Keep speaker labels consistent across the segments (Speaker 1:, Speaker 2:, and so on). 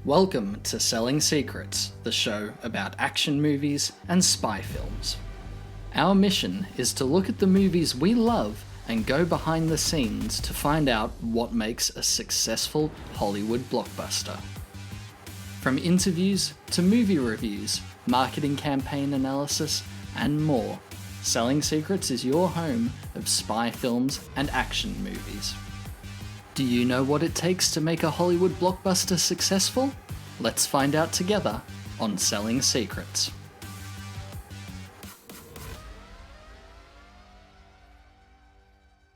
Speaker 1: Welcome to Selling Secrets, the show about action movies and spy films. Our mission is to look at the movies we love and go behind the scenes to find out what makes a successful Hollywood blockbuster. From interviews to movie reviews, marketing campaign analysis, and more, Selling Secrets is your home of spy films and action movies. Do you know what it takes to make a Hollywood blockbuster successful? Let's find out together on Selling Secrets.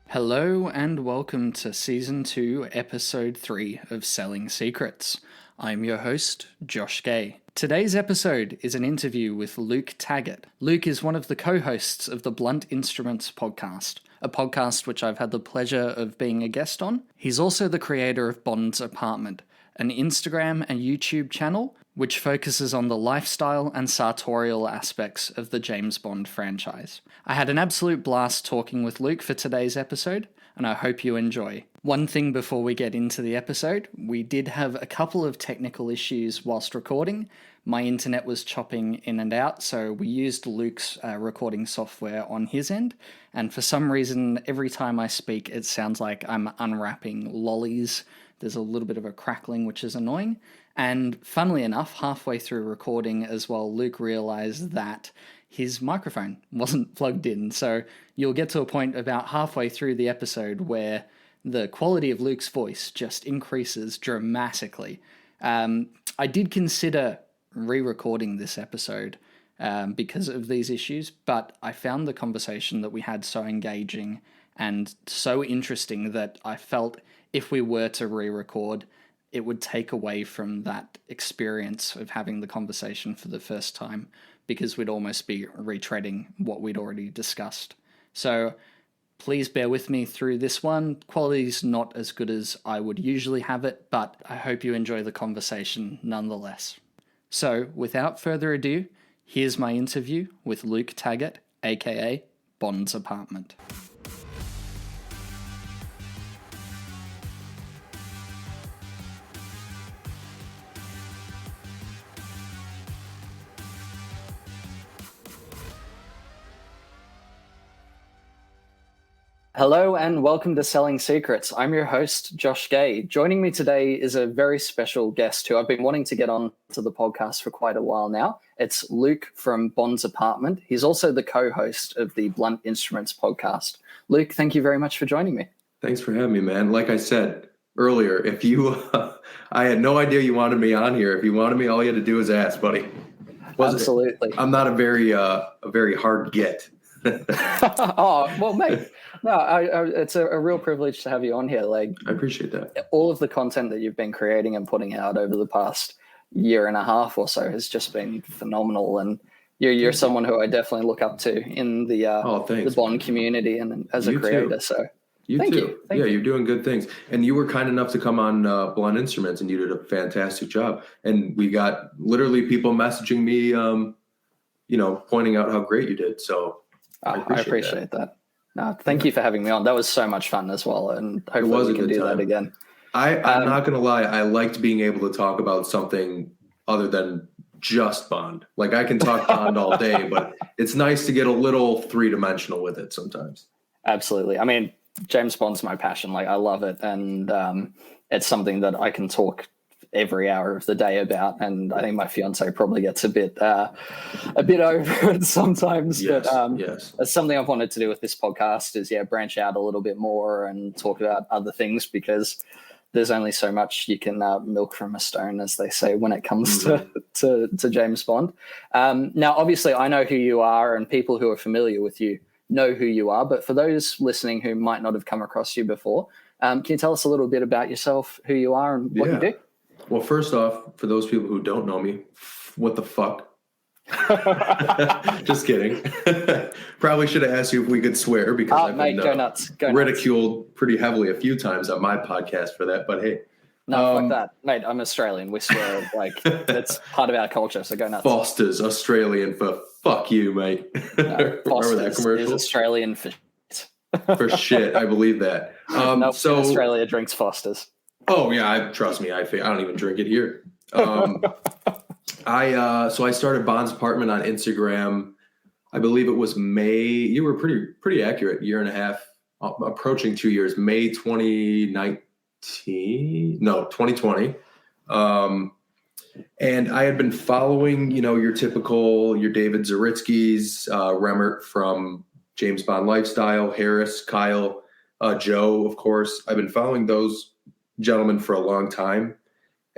Speaker 1: Hello and welcome to Season 2, Episode 3 of Selling Secrets. I'm your host, Josh Gay. Today's episode is an interview with Luke Taggart. Luke is one of the co-hosts of the Blunt Instruments podcast, a podcast which I've had the pleasure of being a guest on. He's also the creator of Bond's Apartment, an Instagram and YouTube channel which focuses on the lifestyle and sartorial aspects of the James Bond franchise. I had an absolute blast talking with Luke for today's episode, and I hope you enjoy. One thing before we get into the episode, we did have a couple of technical issues whilst recording. My internet was chopping in and out, so we used Luke's recording software on his end, and for some reason, every time I speak, it sounds like I'm unwrapping lollies. There's a little bit of a crackling, which is annoying. And funnily enough, halfway through recording as well, Luke realized that his microphone wasn't plugged in. So you'll get to a point about halfway through the episode where the quality of Luke's voice just increases dramatically. I did consider re-recording this episode because of these issues, but I found the conversation that we had so engaging and so interesting that I felt if we were to re-record, it would take away from that experience of having the conversation for the first time, because we'd almost be retreading what we'd already discussed. So please bear with me through this one. Quality's not as good as I would usually have it, but I hope you enjoy the conversation nonetheless. So without further ado, here's my interview with Luke Taggart, aka Bond's Apartment. Hello and welcome to Selling Secrets. I'm your host, Josh Gay. Joining me today is a very special guest who I've been wanting to get on to the podcast for quite a while now. It's Luke from Bond's Apartment. He's also the co-host of the Blunt Instruments podcast. Luke, thank you very much for joining me.
Speaker 2: Thanks for having me, man. Like I said earlier, if you, I had no idea you wanted me on here. If you wanted me, all you had to do was ask, buddy.
Speaker 1: Absolutely.
Speaker 2: I'm not a very hard get.
Speaker 1: Oh, well, mate. No, it's a real privilege to have you on here. Like,
Speaker 2: I appreciate that.
Speaker 1: All of the content that you've been creating and putting out over the past year and a half or so has just been phenomenal. And you're someone who I definitely look up to in the the Bond community and as a creator. Too. So thank you.
Speaker 2: You're doing good things. And you were kind enough to come on Blunt Instruments, and you did a fantastic job. And we got literally people messaging me, pointing out how great you did. So
Speaker 1: I appreciate that. No, thank you for having me on. That was so much fun as well, and hopefully we can do that again.
Speaker 2: I'm not going to lie. I liked being able to talk about something other than just Bond. Like, I can talk Bond all day, but it's nice to get a little three-dimensional with it sometimes.
Speaker 1: Absolutely. I mean, James Bond's my passion. Like, I love it, and it's something that I can talk every hour of the day about, and I think my fiance probably gets a bit over it sometimes.
Speaker 2: Yes,
Speaker 1: but
Speaker 2: yes.
Speaker 1: It's something I've wanted to do with this podcast is branch out a little bit more and talk about other things, because there's only so much you can milk from a stone, as they say, when it comes to James Bond. Now, obviously, I know who you are, and people who are familiar with you know who you are, but for those listening who might not have come across you before, can you tell us a little bit about yourself, who you are, and what you do?
Speaker 2: Well, first off, for those people who don't know me, what the fuck? Just kidding. Probably should have asked you if we could swear, because I've been
Speaker 1: go nuts.
Speaker 2: ridiculed pretty heavily a few times on my podcast for that. But hey.
Speaker 1: No, fuck that. Mate, I'm Australian. We swear, that's part of our culture, so go nuts.
Speaker 2: Foster's Australian for fuck you, mate.
Speaker 1: No, Remember that commercial? Is Australian for shit.
Speaker 2: For shit, I believe that.
Speaker 1: So Australia drinks Foster's.
Speaker 2: Oh yeah, trust me. I don't even drink it here. So I started Bond's Apartment on Instagram. I believe it was May. You were pretty accurate. Year and a half, approaching 2 years. May 2019. No, 2020. And I had been following, your David Zaritsky's, Remmert from James Bond Lifestyle, Harris, Kyle, Joe, of course. I've been following those gentlemen for a long time.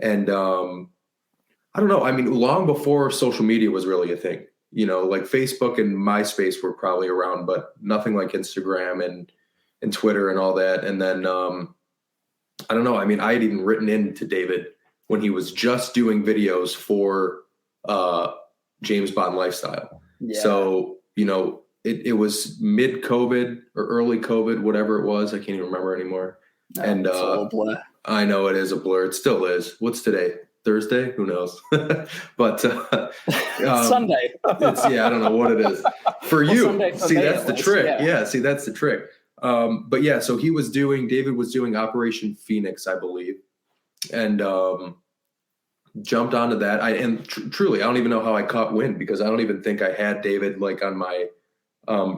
Speaker 2: And I don't know. I mean, long before social media was really a thing, like Facebook and MySpace were probably around, but nothing like Instagram and Twitter and all that. And then I don't know. I mean, I had even written into David when he was just doing videos for James Bond Lifestyle. Yeah. So, it was mid-COVID or early COVID, whatever it was. I can't even remember anymore.
Speaker 1: No, and it's all a blur.
Speaker 2: I know it is a blur. It still is. What's today? Thursday? Who knows? But
Speaker 1: Sunday.
Speaker 2: I don't know what it is. For you.
Speaker 1: Sunday for
Speaker 2: see,
Speaker 1: me,
Speaker 2: that's the trick. Yeah, see, that's the trick. But yeah, so David was doing Operation Phoenix, I believe. And jumped onto that. Truly, I don't even know how I caught wind, because I don't even think I had David like on my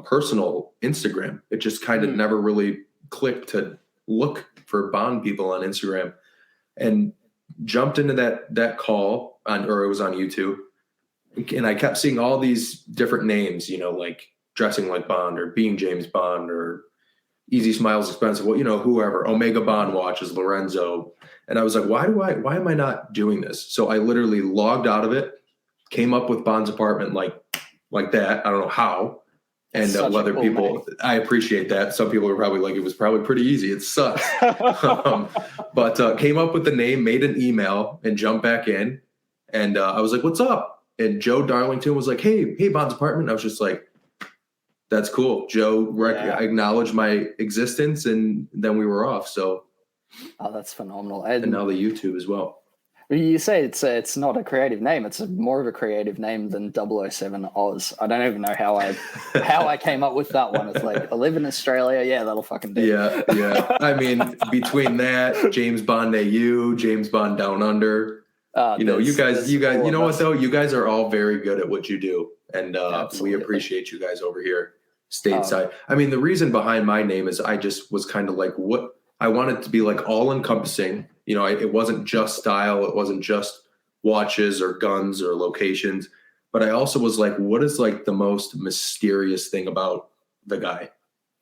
Speaker 2: personal Instagram. It just kind of never really clicked to look for Bond people on Instagram, and jumped into that call or it was on YouTube. And I kept seeing all these different names, like Dressing Like Bond or Being James Bond or Easy Smiles Expensive, whoever, Omega Bond Watches, Lorenzo. And I was like, why am I not doing this? So I literally logged out of it, came up with Bond's Apartment like that. I don't know how. And whether people, I appreciate that. Some people are probably like, it was probably pretty easy. It sucks. But came up with the name, made an email, and jumped back in. And I was like, what's up? And Joe Darlington was like, hey, Bond's Apartment. And I was just like, that's cool. Joe acknowledged my existence, and then we were off. So,
Speaker 1: that's phenomenal.
Speaker 2: And now the YouTube as well.
Speaker 1: You say it's not a creative name. It's more of a creative name than 007 Oz. I don't even know how I came up with that one. It's like, I live in Australia. Yeah, that'll fucking do.
Speaker 2: Yeah. I mean, between that, James Bond AU, James Bond Down Under. You guys. You know what though? You guys are all very good at what you do, and we appreciate you guys over here stateside. I mean, the reason behind my name is I just was kind of like, what I wanted to be like all encompassing. It wasn't just style. It wasn't just watches or guns or locations, but I also was like, what is like the most mysterious thing about the guy?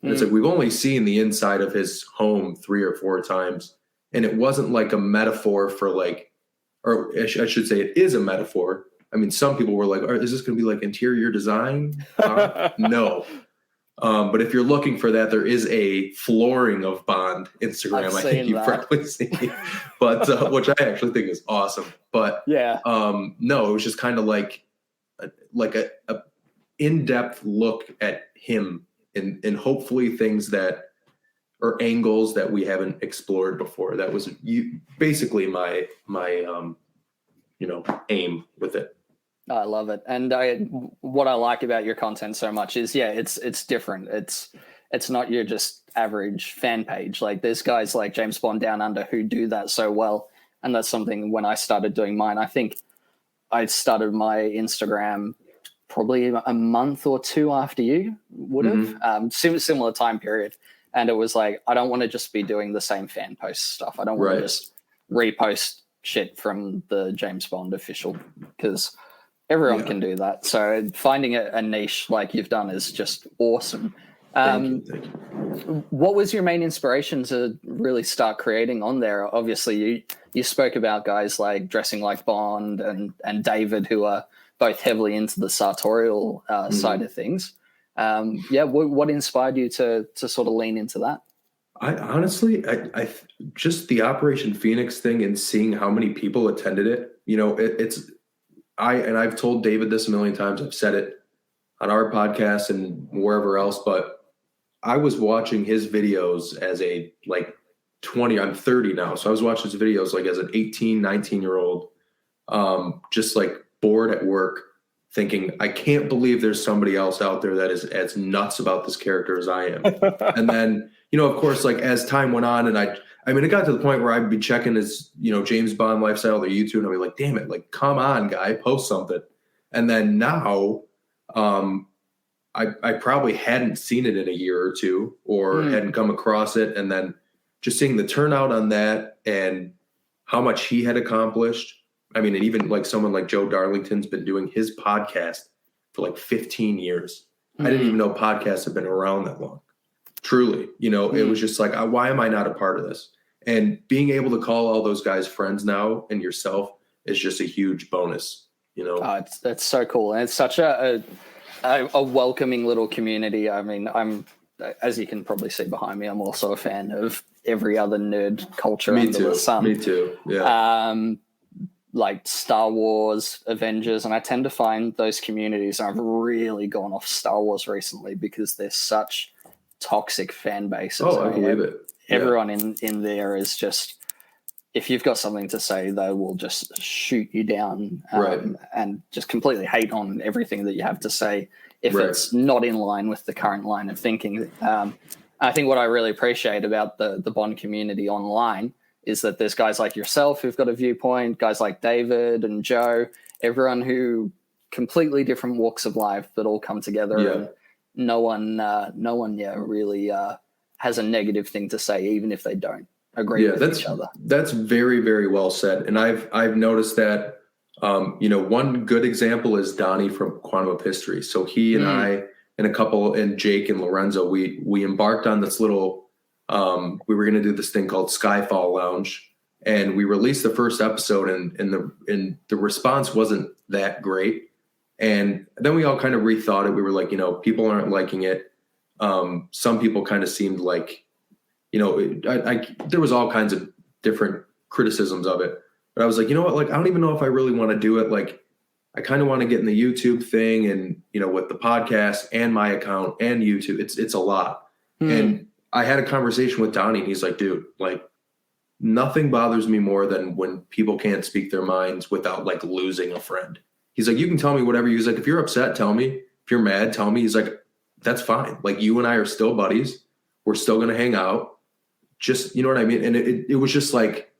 Speaker 2: And it's like, we've only seen the inside of his home 3 or 4 times. And it wasn't like a metaphor for like, or I should say it is a metaphor. I mean, some people were like, is this going to be like interior design? No. But if you're looking for that, there is a flooring of Bond Instagram. I think you've probably seen, but which I actually think is awesome. But no, it was just kind of like a in-depth look at him and hopefully things that or angles that we haven't explored before. That was basically my aim with it.
Speaker 1: I love it. And what I like about your content so much is, it's different. It's not your just average fan page. Like, there's guys like James Bond Down Under who do that so well. And that's something when I started doing mine, I think I started my Instagram probably a month or 2 after you would have, similar time period. And it was like, I don't want to just be doing the same fan post stuff. I don't want to just repost shit from the James Bond official, because everyone can do that. So finding a niche like you've done is just awesome.
Speaker 2: Thank you.
Speaker 1: What was your main inspiration to really start creating on there? Obviously, you spoke about guys like Dressing Like Bond and David, who are both heavily into the sartorial side of things. What inspired you to sort of lean into that?
Speaker 2: I honestly just the Operation Phoenix thing and seeing how many people attended it. I've told David this a million times. I've said it on our podcast and wherever else, but I was watching his videos as a 20, I'm 30 now. So I was watching his videos like as an 18, 19-year-old, just like bored at work, thinking, I can't believe there's somebody else out there that is as nuts about this character as I am. And then, of course, like as time went on and I mean, it got to the point where I'd be checking his, James Bond lifestyle or YouTube, and I'd be like, damn it, like, come on, guy, post something. And then now, I probably hadn't seen it in a year or two, or hadn't come across it. And then just seeing the turnout on that and how much he had accomplished. I mean, and even like someone like Joe Darlington's been doing his podcast for like 15 years. I didn't even know podcasts have been around that long. Truly, it was just like, why am I not a part of this? And being able to call all those guys friends now and yourself is just a huge bonus,
Speaker 1: That's so cool. And it's such a welcoming little community. I mean, as you can probably see behind me, I'm also a fan of every other nerd culture under the sun.
Speaker 2: Me too. Yeah.
Speaker 1: Like Star Wars, Avengers, and I tend to find those communities. I've really gone off Star Wars recently because they're such toxic fan bases.
Speaker 2: Oh, I believe it. Yeah.
Speaker 1: Everyone in there is just, if you've got something to say, they will just shoot you down and just completely hate on everything that you have to say if it's not in line with the current line of thinking. I think what I really appreciate about the Bond community online is that there's guys like yourself who've got a viewpoint, guys like David and Joe, everyone who completely different walks of life that all come together, and no one really has a negative thing to say, even if they don't agree with each other.
Speaker 2: That's very, very well said. And I've noticed that, one good example is Donnie from Quantum of History. So he and I and Jake and Lorenzo, we embarked on this little, we were going to do this thing called Skyfall Lounge, and we released the first episode, and the response wasn't that great. And then we all kind of rethought it. We were like, people aren't liking it. Some people kind of seemed like, there was all kinds of different criticisms of it. But I was like, you know what? Like, I don't even know if I really want to do it. Like, I kind of want to get in the YouTube thing, and, with the podcast and my account and YouTube, it's a lot. And I had a conversation with Donnie, and he's like, dude, like, nothing bothers me more than when people can't speak their minds without like losing a friend. He's like, you can tell me whatever. He's like, if you're upset, tell me. If you're mad, tell me. He's like, that's fine. Like, you and I are still buddies. We're still going to hang out. Just, you know what I mean? And it was just like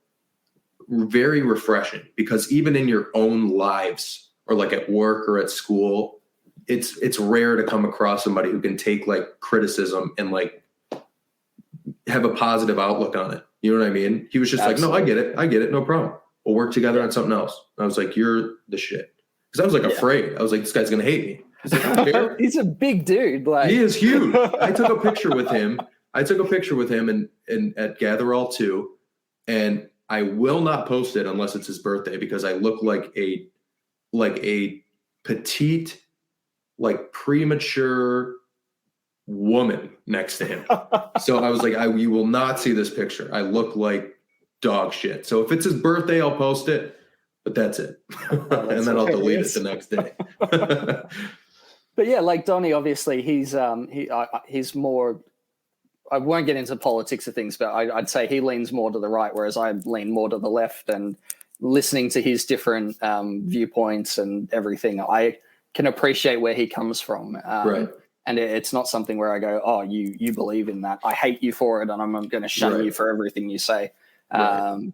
Speaker 2: very refreshing, because even in your own lives, or like at work or at school, it's rare to come across somebody who can take like criticism and like have a positive outlook on it. You know what I mean? He was just Absolutely. Like, no, I get it. No problem. We'll work together on something else. And I was like, you're the shit. Because I was like afraid. I was like, this guy's going to hate me. He's like, I don't care.
Speaker 1: He's a big dude. Like,
Speaker 2: he is huge. I took a picture with him. in at Gather All 2, and I will not post it unless it's his birthday, because I look like a petite, like premature woman next to him. So I was like, you will not see this picture. I look like dog shit. So if it's his birthday, I'll post it, but that's it. And then I'll delete it the next day.
Speaker 1: But yeah, like Donnie, obviously he's more, I won't get into politics of things, but I'd say he leans more to the right, whereas I lean more to the left. And listening to his different viewpoints and everything, I can appreciate where he comes from.
Speaker 2: Right.
Speaker 1: And it's not something where I go, oh, you believe in that, I hate you for it, and I'm going to shun you for everything you say. And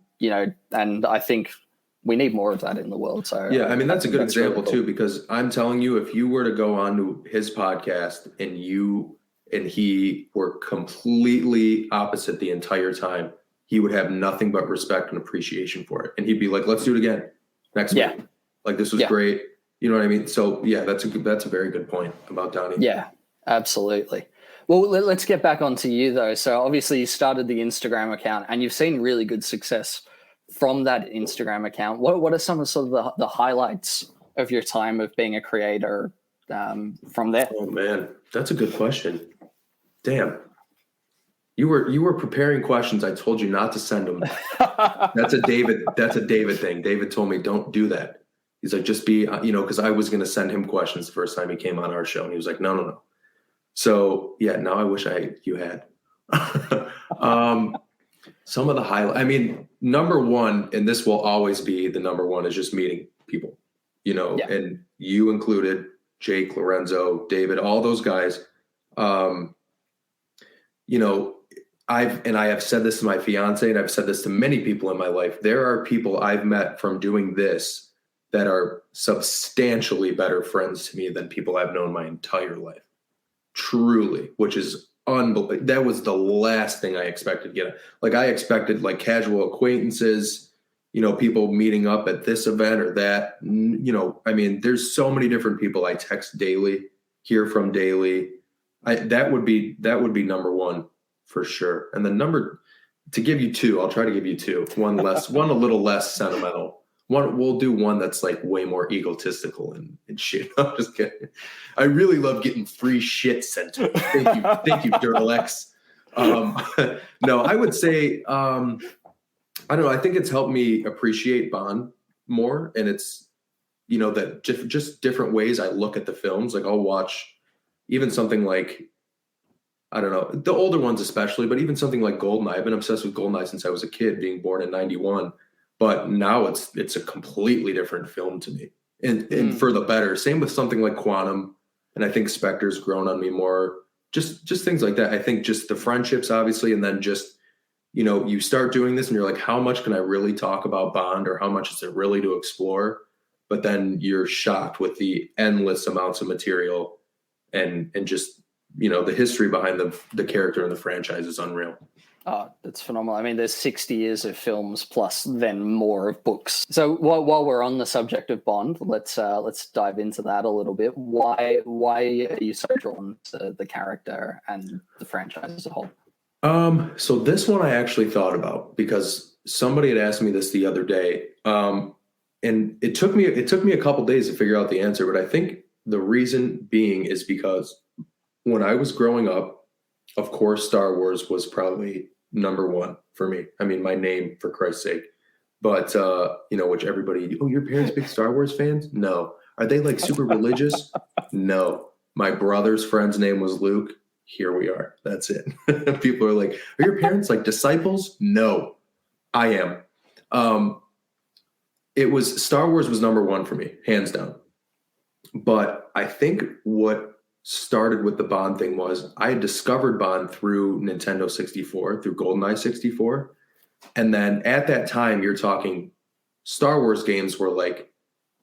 Speaker 1: I think we need more of that in the world. So
Speaker 2: yeah, I mean, that's a good example really cool. too, because I'm telling you, if you were to go on to his podcast and he were completely opposite the entire time, he would have nothing but respect and appreciation for it. And he'd be like, let's do it again next week. Like, this was great. You know what I mean? So yeah, that's a very good point about Donnie.
Speaker 1: Yeah, absolutely. Well, let's get back onto you though. So obviously you started the Instagram account, and you've seen really good success from that Instagram account. What are some of sort of the highlights of your time of being a creator from there?
Speaker 2: Oh man, that's a good question. Damn. You were preparing questions. I told you not to send them. That's a David thing. David told me, don't do that. He's like, just be, because I was going to send him questions the first time he came on our show, and he was like, no. So yeah, now I wish you had. Some of the highlights. I mean, number one, and this will always be the number one, is just meeting people. And you included, Jake, Lorenzo, David, all those guys. I have said this to my fiance, and I've said this to many people in my life. There are people I've met from doing this that are substantially better friends to me than people I've known my entire life. Truly, which is unbelievable. That was the last thing I expected. Like I expected like casual acquaintances, people meeting up at this event or that. I mean, there's so many different people I text daily, hear from daily. That would be number one for sure. And then to give you two, I'll try to give you two. One a little less sentimental. We'll do one that's like way more egotistical and shit. I'm just kidding. I really love getting free shit sent to me. Thank you, Duralex. No, I would say, I don't know. I think it's helped me appreciate Bond more, and it's, that just different ways I look at the films. Like I'll watch even something like, I don't know, the older ones especially, but even something like GoldenEye. I've been obsessed with GoldenEye since I was a kid, being born in '91. But now it's a completely different film to me, and for the better. Same with something like Quantum, and I think Spectre's grown on me more. Just things like that. I think just the friendships, obviously, and then just you start doing this, and you're like, how much can I really talk about Bond, or how much is it really to explore? But then you're shocked with the endless amounts of material, and just the history behind the character and the franchise is unreal.
Speaker 3: Oh, it's phenomenal. I mean, there's 60 years of films plus then more of books. So while we're on the subject of Bond, let's dive into that a little bit. Why are you so drawn to the character and the franchise as a whole?
Speaker 2: So this one I actually thought about because somebody had asked me this the other day. And it took me a couple days to figure out the answer, but I think the reason being is because when I was growing up, of course, Star Wars was probably number one for me. I mean, my name, for Christ's sake. But, which everybody, your parents big Star Wars fans? No. Are they like super religious? No. My brother's friend's name was Luke. Here we are. That's it. People are like, are your parents like disciples? No, I am. Star Wars was number one for me, hands down. But I think what started with the Bond thing was I had discovered Bond through Nintendo 64, through GoldenEye 64. And then at that time, you're talking Star Wars games were like,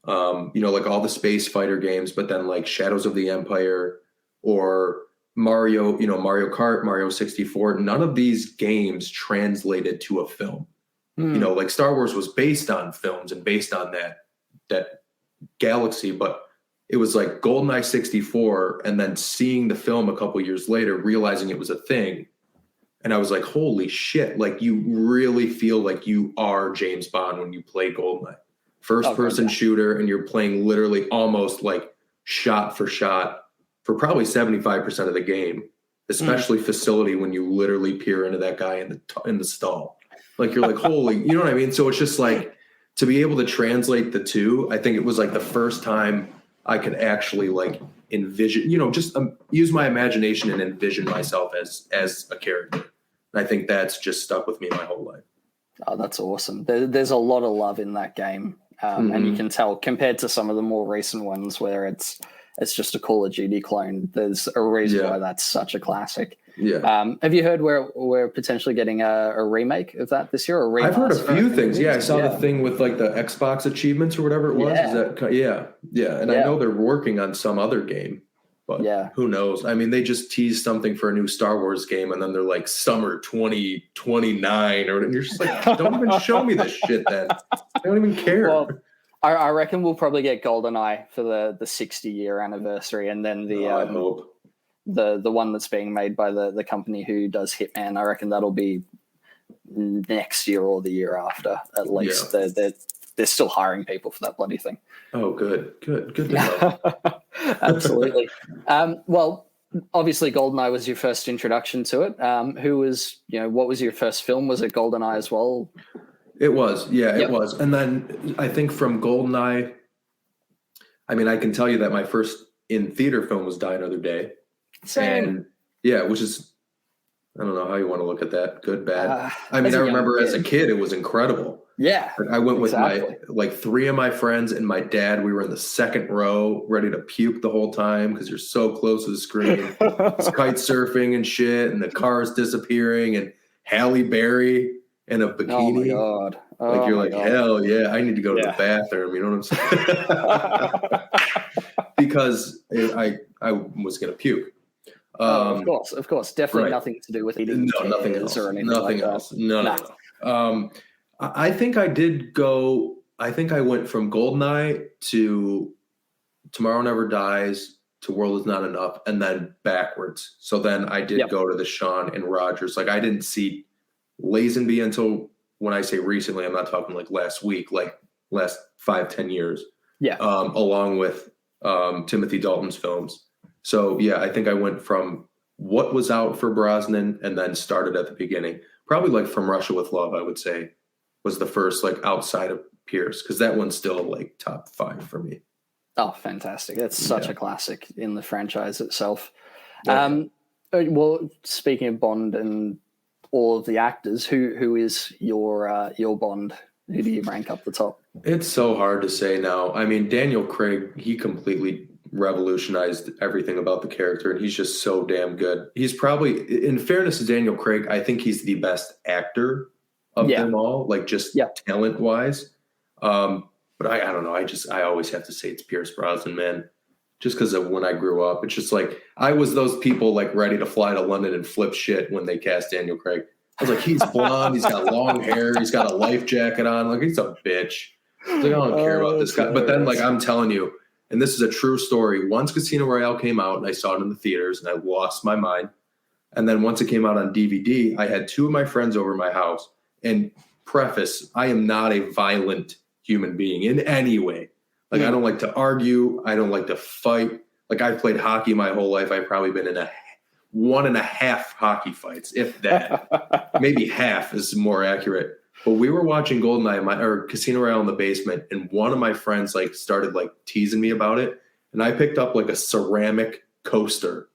Speaker 2: like all the space fighter games, but then like Shadows of the Empire or Mario, Mario Kart, Mario 64. None of these games translated to a film. Like Star Wars was based on films and based on that galaxy, but it was like GoldenEye 64, and then seeing the film a couple years later, realizing it was a thing. And I was like, holy shit, like you really feel like you are James Bond when you play GoldenEye. First-person shooter, and you're playing literally almost like shot for shot for probably 75% of the game, especially facility when you literally peer into that guy in the stall. Like you're like, holy, you know what I mean? So it's just like, to be able to translate the two, I think it was like the first time I could actually like envision, just use my imagination and envision myself as a character. And I think that's just stuck with me my whole life.
Speaker 3: Oh, that's awesome. There's a lot of love in that game. And you can tell compared to some of the more recent ones where it's just a Call of Duty clone. There's a reason why that's such a classic.
Speaker 2: Yeah.
Speaker 3: Have you heard we're potentially getting a remake of that this year? Or
Speaker 2: I've heard a few things. Yeah, I saw the thing with like the Xbox achievements or whatever it was.
Speaker 3: Yeah.
Speaker 2: Is that yeah? And I know they're working on some other game, but who knows? I mean, they just teased something for a new Star Wars game, and then they're like summer 2029, and you're just like, don't even show me this shit. Then I don't even care.
Speaker 3: Well, I reckon we'll probably get GoldenEye for the 60-year anniversary, and then
Speaker 2: I hope.
Speaker 3: The one that's being made by the company who does Hitman. I reckon that'll be next year or the year after at least. Yeah. They're still hiring people for that bloody thing.
Speaker 2: Oh, good to know.
Speaker 3: Absolutely. Well, obviously GoldenEye was your first introduction to it. What was your first film? Was it GoldenEye as well?
Speaker 2: It was. Yeah, it was. And then I think from GoldenEye, I mean, I can tell you that my first in theater film was Die Another Day.
Speaker 3: Same.
Speaker 2: And which is, I don't know how you want to look at that. Good, bad. I mean, I remember as a kid, it was incredible.
Speaker 3: Yeah.
Speaker 2: I went with my 3 of my friends and my dad. We were in the second row, ready to puke the whole time because you're so close to the screen. It's kite surfing and shit, and the car is disappearing, and Halle Berry in a bikini.
Speaker 3: Oh my God.
Speaker 2: Hell yeah, I need to go to the bathroom. You know what I'm saying? Because I was gonna puke.
Speaker 3: Of course. Definitely nothing to do with eating.
Speaker 2: No, nothing else.
Speaker 3: Or anything
Speaker 2: nothing
Speaker 3: like
Speaker 2: else.
Speaker 3: That.
Speaker 2: No. I think I did go. I think I went from Goldeneye to Tomorrow Never Dies to World Is Not Enough, and then backwards. So then I did go to the Shawn and Rogers. Like I didn't see Lazenby until, when I say recently, I'm not talking like last week, like last 5-10 years.
Speaker 3: Yeah.
Speaker 2: Along with Timothy Dalton's films. So yeah, I think I went from what was out for Brosnan and then started at the beginning. Probably like From Russia with Love, I would say, was the first like outside of Pierce, because that one's still like top 5 for me.
Speaker 3: Oh, fantastic. That's such a classic in the franchise itself.
Speaker 2: Yeah.
Speaker 3: Well, speaking of Bond and all of the actors, who is your Bond? Who do you rank up the top?
Speaker 2: It's so hard to say now. I mean, Daniel Craig, he completely revolutionized everything about the character, and he's just so damn good. He's probably, in fairness to Daniel Craig, I think he's the best actor of them all, like just talent wise. But I don't know. I always have to say it's Pierce Brosnan, man. Just because of when I grew up, it's just like I was those people like ready to fly to London and flip shit when they cast Daniel Craig. I was like, he's blonde, he's got long hair, he's got a life jacket on, like he's a bitch. I was like, I don't care about this guy. But then, like, I'm telling you, and this is a true story. Once Casino Royale came out, and I saw it in the theaters, and I lost my mind. And then once it came out on DVD, I had 2 of my friends over my house. And preface, I am not a violent human being in any way. Like, I don't like to argue. I don't like to fight. Like, I've played hockey my whole life. I've probably been in 1.5 hockey fights, if that. Maybe half is more accurate. But we were watching GoldenEye or Casino Royale in the basement, and one of my friends like started like teasing me about it. And I picked up like a ceramic coaster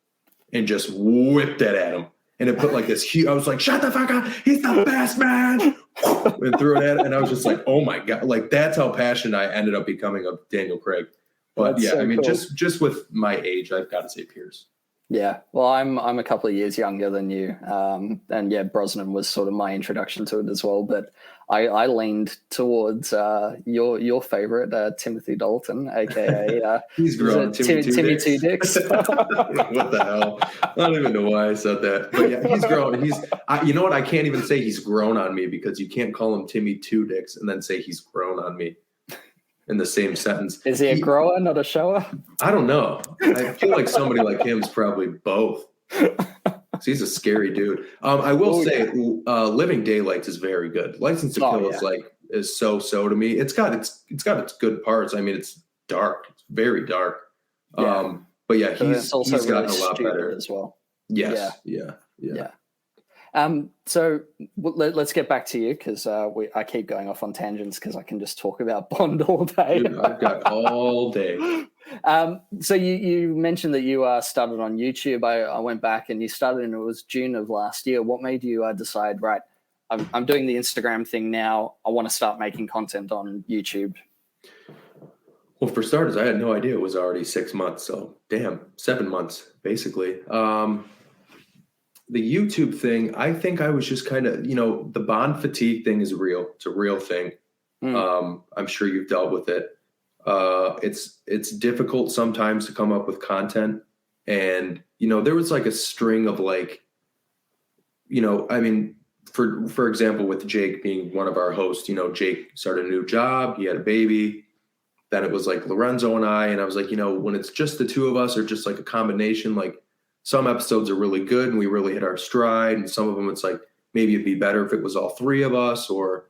Speaker 2: and just whipped it at him. And it put like this huge, I was like, shut the fuck up. He's the best man. And threw it at it. And I was just like, oh my God. Like, that's how passionate I ended up becoming of Daniel Craig. But that's I mean, cool. just with my age, I've got to say Pierce.
Speaker 3: Yeah. Well, I'm a couple of years younger than you. And yeah, Brosnan was sort of my introduction to it as well. But I leaned towards your favorite, Timothy Dalton, aka
Speaker 2: he's grown.
Speaker 3: Timmy Two Dicks.
Speaker 2: What the hell? I don't even know why I said that. But yeah, he's grown. You know what? I can't even say he's grown on me, because you can't call him Timmy Two Dicks and then say he's grown on me in the same sentence.
Speaker 3: Is he a grower, not a shower?
Speaker 2: I don't know. I feel like somebody like him is probably both. He's a scary dude. I will say, Living Daylights is very good. License to Kill is so to me. It's got its good parts. I mean, it's dark. It's very dark. Yeah. But yeah, he's gotten a lot better
Speaker 3: as well.
Speaker 2: Yes. Yeah.
Speaker 3: So let's get back to you, because I keep going off on tangents because I can just talk about Bond all day.
Speaker 2: Dude, I've got all day.
Speaker 3: So you mentioned that you started on YouTube. I went back and you started, and it was June of last year. What made you decide, right, I'm doing the Instagram thing now, I want to start making content on YouTube?
Speaker 2: Well, for starters, I had no idea it was already 6 months. So 7 months, basically. The YouTube thing, I think I was just kind of, the Bond fatigue thing is real. It's a real thing. I'm sure you've dealt with it. It's difficult sometimes to come up with content. And, there was like a string of like, I mean, for example, with Jake being one of our hosts, Jake started a new job. He had a baby. Then it was like Lorenzo and I was like, when it's just the two of us, or just like a combination, like, some episodes are really good and we really hit our stride, and some of them it's like maybe it'd be better if it was all 3 of us or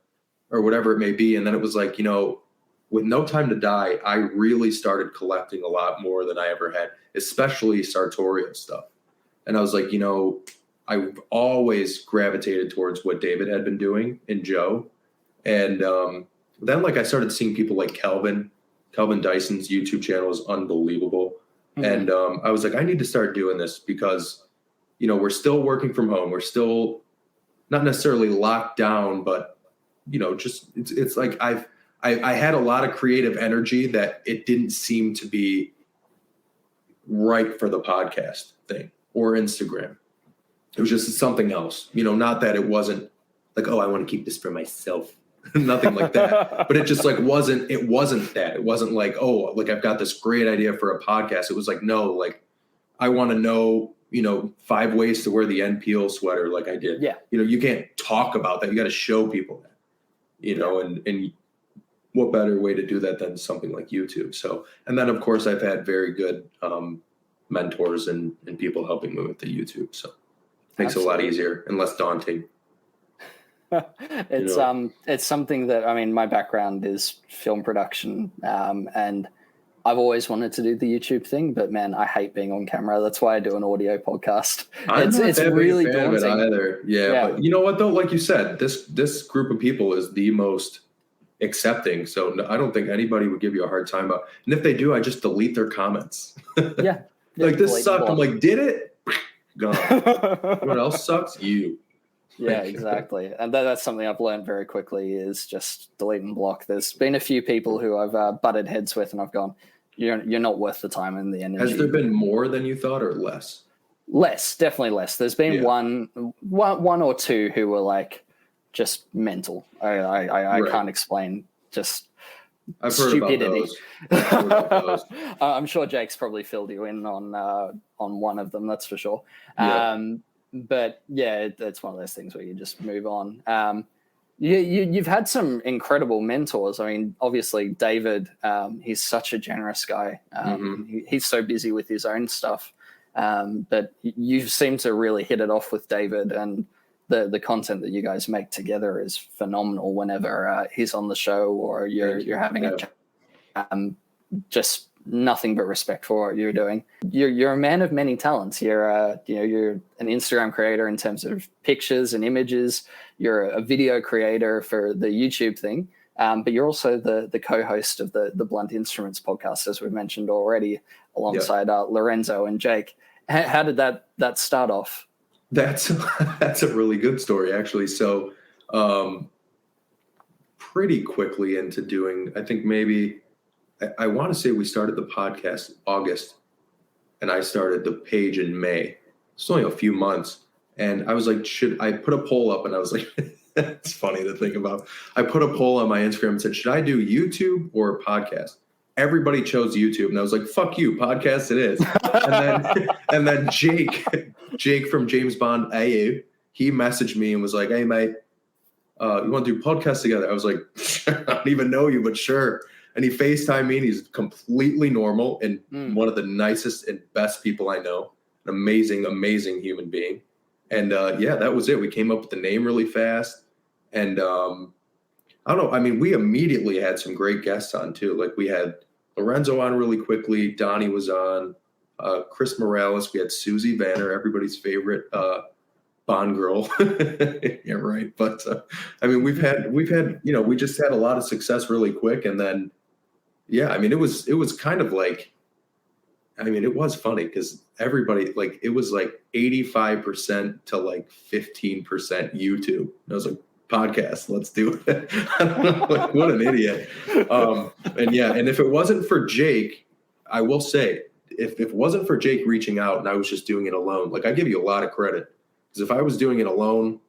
Speaker 2: whatever it may be. And then it was like, with No Time to Die, I really started collecting a lot more than I ever had, especially sartorial stuff. And I was like, I've always gravitated towards what David had been doing in Joe. And then like I started seeing people like Kelvin Dyson's YouTube channel is unbelievable. And I was like, I need to start doing this because, we're still working from home. We're still not necessarily locked down, but just it's like I had a lot of creative energy that it didn't seem to be right for the podcast thing or Instagram. It was just something else, not that it wasn't like, oh, I want to keep this for myself. Nothing like that. But it just like wasn't that. It wasn't like, oh, like I've got this great idea for a podcast. It was like, no, like I want to know, 5 ways to wear the NPL sweater like I did.
Speaker 3: Yeah.
Speaker 2: You can't talk about that. You got to show people that, and what better way to do that than something like YouTube? So, and then of course I've had very good mentors and people helping me with the YouTube. So it makes it a lot easier and less daunting.
Speaker 3: It's something that, I mean, my background is film production, and I've always wanted to do the YouTube thing, but man, I hate being on camera. That's why I do an audio podcast. It's really daunting.
Speaker 2: Either. Yeah, but you know what though? Like you said, this group of people is the most accepting. So I don't think anybody would give you a hard time about. And if they do, I just delete their comments.
Speaker 3: Yeah.
Speaker 2: Like this sucked. I'm like, did it? Gone. What else sucks? You.
Speaker 3: Yeah, exactly. And that's something I've learned very quickly is just delete and block. There's been a few people who I've butted heads with and I've gone, you're not worth the time and the energy.
Speaker 2: Has there been more than you thought or less?
Speaker 3: Less, definitely less. There's been one or two who were like just mental. I can't explain, just
Speaker 2: I've heard
Speaker 3: stupidity.
Speaker 2: About those.
Speaker 3: I'm sure Jake's probably filled you in on one of them, that's for sure.
Speaker 2: Yeah.
Speaker 3: But yeah, it's one of those things where you just move on. You've had some incredible mentors. I mean, obviously David, he's such a generous guy. He's so busy with his own stuff. But you seem to really hit it off with David, and the content that you guys make together is phenomenal whenever he's on the show or you're having a chat. Just nothing but respect for what you're doing. You're a man of many talents. You're an Instagram creator in terms of pictures and images. You're a video creator for the YouTube thing, but you're also the co-host of the Blunt Instruments podcast, as we've mentioned already, alongside Lorenzo and Jake. How did that start off?
Speaker 2: That's a really good story, actually. So pretty quickly into doing, I think maybe, I want to say we started the podcast August and I started the page in May. It's only a few months. And I was like, should I put a poll up? And I was like, it's funny to think about. I put a poll on my Instagram and said, should I do YouTube or a podcast? Everybody chose YouTube. And I was like, fuck you, podcast it is. And then Jake from James Bond AU, he messaged me and was like, hey, mate, you want to do podcasts together? I was like, I don't even know you, but sure. And he FaceTimed me, and he's completely normal and one of the nicest and best people I know. An amazing, amazing human being. And that was it. We came up with the name really fast. And I don't know. I mean, we immediately had some great guests on too. Like we had Lorenzo on really quickly. Donnie was on. Chris Morales. We had Susie Vanner, everybody's favorite Bond girl. Yeah, right. But I mean, we've had we just had a lot of success really quick, and then I mean, it was kind of like, I mean, it was funny because everybody, like, it was like 85% to like 15% YouTube. And I was like, podcast, let's do it. I don't know, like, what an idiot. And if it wasn't for Jake, I will say, if it wasn't for Jake reaching out and I was just doing it alone, like, I give you a lot of credit. Because if I was doing it alone,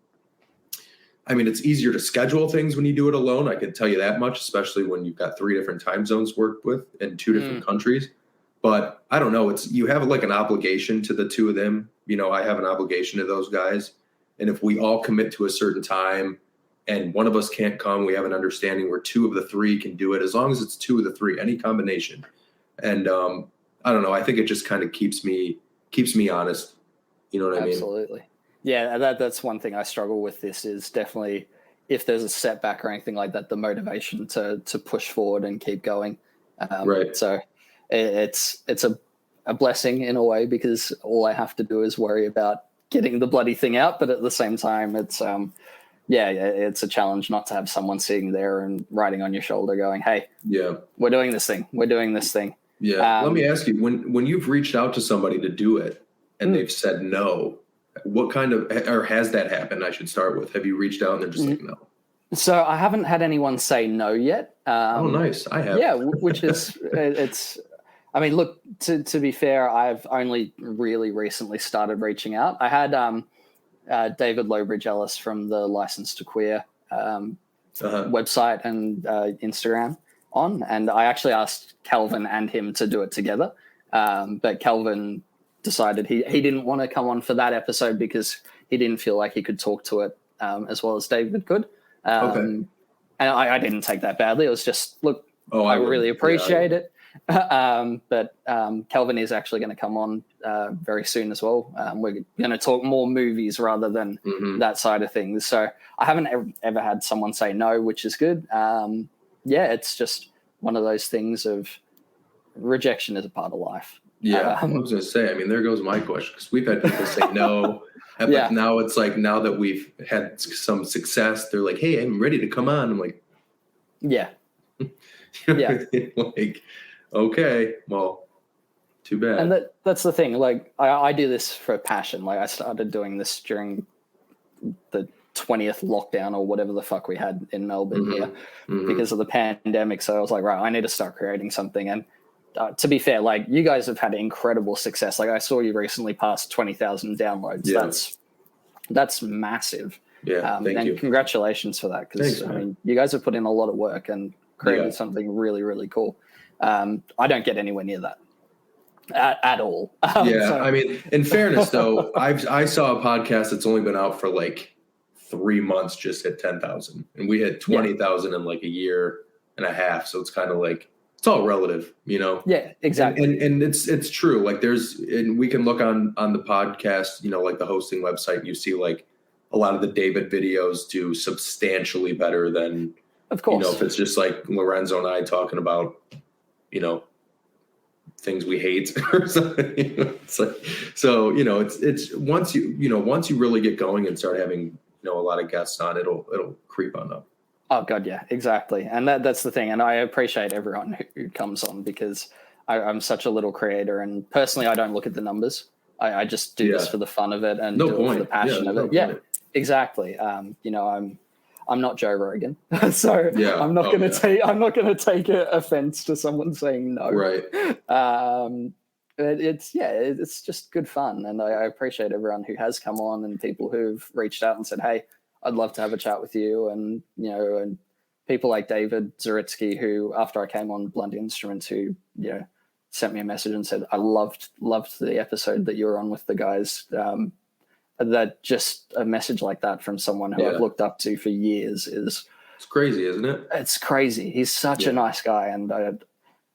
Speaker 2: I mean, it's easier to schedule things when you do it alone. I can tell you that much, especially when you've got 3 different time zones worked with in 2 different countries. But I don't know. You have like an obligation to the 2 of them. I have an obligation to those guys. And if we all commit to a certain time and one of us can't come, we have an understanding where 2 of the 3 can do it, as long as it's 2 of the 3, any combination. And I don't know. I think it just kind of keeps me honest. You know what I mean?
Speaker 3: Absolutely. Yeah, that's one thing I struggle with. This is definitely, if there's a setback or anything like that, the motivation to push forward and keep going.
Speaker 2: Right.
Speaker 3: So it's a blessing in a way, because all I have to do is worry about getting the bloody thing out. But at the same time, it's it's a challenge not to have someone sitting there and riding on your shoulder going, hey, we're doing this thing.
Speaker 2: Yeah. Let me ask you, when you've reached out to somebody to do it and they've said no, what kind of, or has that happened? I should start with, have you reached out and they're just like, no?
Speaker 3: So I haven't had anyone say no yet.
Speaker 2: Nice. I have.
Speaker 3: Yeah, which is it's. I mean, look. To be fair, I've only really recently started reaching out. I had David Lowbridge Ellis from the License to Queer website and Instagram on, and I actually asked Calvin and him to do it together, but Calvin decided he didn't want to come on for that episode because he didn't feel like he could talk to it as well as David could. And I didn't take that badly. It was just, look, I really appreciate it. But Calvin is actually going to come on very soon as well. We're going to talk more movies rather than that side of things. So I haven't ever had someone say no, which is good. It's just one of those things of rejection is a part of life.
Speaker 2: Yeah, I was going to say, I mean, there goes my question, because we've had people say no. But now it's like, now that we've had some success, they're like, hey, I'm ready to come on. I'm like, like, okay, well, too bad.
Speaker 3: And that's the thing. Like, I do this for passion. Like, I started doing this during the 20th lockdown or whatever the fuck we had in Melbourne here because of the pandemic. So I was like, right, I need to start creating something. And to be fair, like, you guys have had incredible success. Like, I saw you recently pass 20,000 downloads. Yeah. That's massive.
Speaker 2: Yeah, thank you.
Speaker 3: Congratulations for that, because I mean, you guys have put in a lot of work and created something really, really cool. I don't get anywhere near that at all.
Speaker 2: I mean, in fairness, though, I saw a podcast that's only been out for like 3 months, just hit 10,000, and we had 20,000 in like a year and a half. So it's kind of like, it's all relative, you know?
Speaker 3: Yeah, exactly.
Speaker 2: And it's true. Like, and we can look on the podcast, you know, like the hosting website, and you see like a lot of the David videos do substantially better than,
Speaker 3: of course,
Speaker 2: you know, if it's just like Lorenzo and I talking about, you know, things we hate or something. You know, it's like, so, you know, it's once you really get going and start having, you know, a lot of guests on, it'll creep on up.
Speaker 3: Oh God, yeah, exactly. And that's the thing. And I appreciate everyone who comes on, because I'm such a little creator, and personally, I don't look at the numbers. I just do this for the fun of it and do it for the passion of it. Yeah, exactly. You know, I'm not Joe Rogan, so I'm not going to take offense to someone saying no.
Speaker 2: Right.
Speaker 3: It's just good fun, and I appreciate everyone who has come on and people who've reached out and said, hey, I'd love to have a chat with you. And, you know, and people like David Zaritsky, who, after I came on Blunt Instruments, who, you know, sent me a message and said, I loved the episode that you were on with the guys. That just a message like that from someone who I've looked up to for years it's
Speaker 2: crazy, isn't it?
Speaker 3: It's crazy. He's such a nice guy. And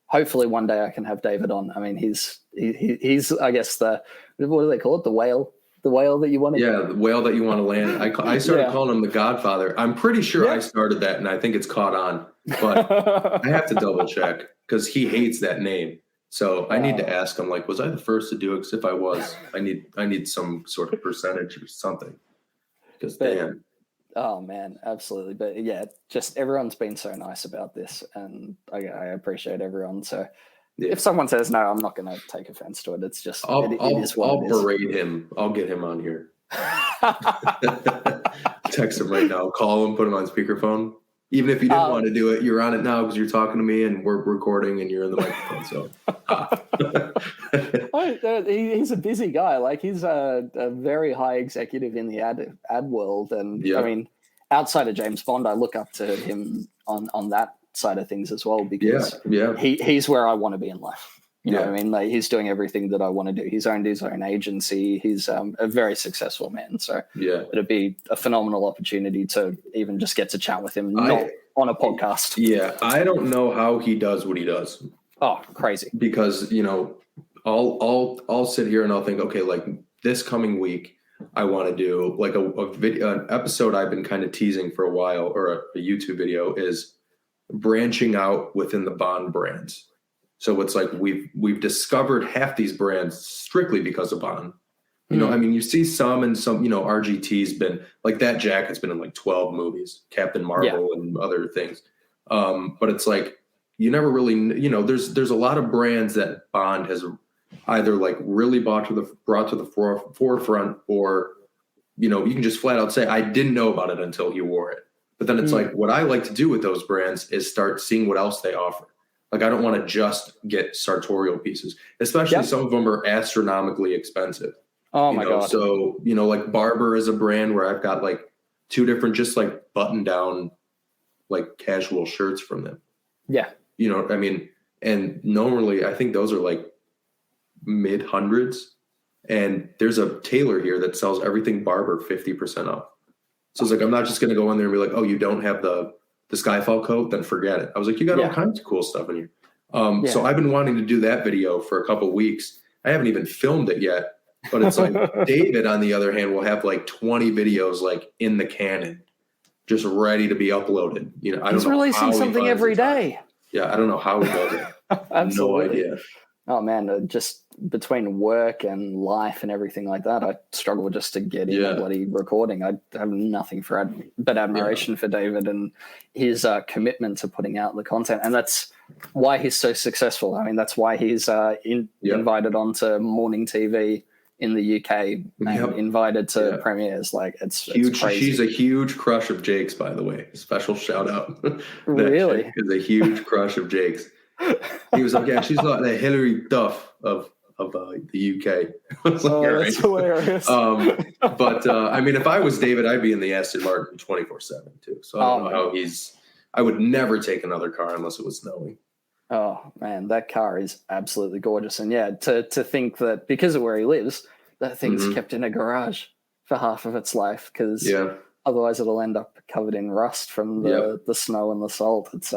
Speaker 3: hopefully one day I can have David on. I mean, he's I guess what do they call it? The whale that you want to
Speaker 2: the whale that you want to land. I started calling him the Godfather. I'm pretty sure I started that, and I think it's caught on, but I have to double check because he hates that name. So I need to ask him, like, was I the first to do it? Because if I was, I need some sort of percentage or something. Because damn.
Speaker 3: Oh man, absolutely. But yeah, just everyone's been so nice about this, and I appreciate everyone. So if someone says no, I'm not going to take offense to it. It's just
Speaker 2: I'll berate him. I'll get him on here. Text him right now. Call him. Put him on speakerphone. Even if you didn't want to do it, you're on it now because you're talking to me and we're recording and you're in the microphone. So
Speaker 3: he's a busy guy. Like, he's a very high executive in the ad world, and I mean, outside of James Bond, I look up to him on that side of things as well, because he's where I want to be in life. You know what I mean? Like, he's doing everything that I want to do. He's owned his own agency. He's a very successful man. So it'd be a phenomenal opportunity to even just get to chat with him, not on a podcast.
Speaker 2: Yeah, I don't know how he does what he does.
Speaker 3: Oh, crazy!
Speaker 2: Because, you know, I'll sit here and I'll think, okay, like this coming week, I want to do like a video, an episode I've been kind of teasing for a while, or a YouTube video, is branching out within the Bond brands. So it's like we've discovered half these brands strictly because of Bond. You know, I mean, you see some, and some, you know, RGT's been like, that jacket's been in like 12 movies, Captain Marvel and other things. But it's like, you never really, you know, there's a lot of brands that Bond has either like really brought to the forefront, or, you know, you can just flat out say, I didn't know about it until he wore it. But then it's like, what I like to do with those brands is start seeing what else they offer. Like, I don't want to just get sartorial pieces, especially some of them are astronomically expensive.
Speaker 3: Oh my God.
Speaker 2: So, like Barber is a brand where I've got like 2 different, just like button down, like casual shirts from them.
Speaker 3: Yeah.
Speaker 2: You know what I mean? And normally I think those are like mid hundreds. And there's a tailor here that sells everything Barber 50% off. So it's like, I'm not just going to go in there and be like, oh, you don't have the Skyfall coat, then forget it. I was like, you got all kinds of cool stuff in here. So I've been wanting to do that video for a couple of weeks. I haven't even filmed it yet, but it's like David, on the other hand, will have like 20 videos like in the canon, just ready to be uploaded.
Speaker 3: He's releasing something every day.
Speaker 2: Yeah, I don't know how he does it. No idea.
Speaker 3: Oh man, just between work and life and everything like that, I struggle just to get in bloody recording. I have nothing but admiration for David and his commitment to putting out the content, and that's why he's so successful. I mean, that's why he's invited onto morning TV in the UK and invited to premieres. Like, it's
Speaker 2: huge.
Speaker 3: It's crazy.
Speaker 2: She's a huge crush of Jake's, by the way. Special shout out.
Speaker 3: Really?
Speaker 2: Jake is a huge crush of Jake's. He was like, yeah, she's like the Hillary Duff of the UK. That's
Speaker 3: hilarious.
Speaker 2: But I mean, if I was David, I'd be in the Aston Martin 24/7 too. So I don't know how I would never take another car unless it was snowing.
Speaker 3: Oh man, that car is absolutely gorgeous. And to think that because of where he lives, that thing's kept in a garage for half of its life, because otherwise it'll end up covered in rust from the snow and the salt. It's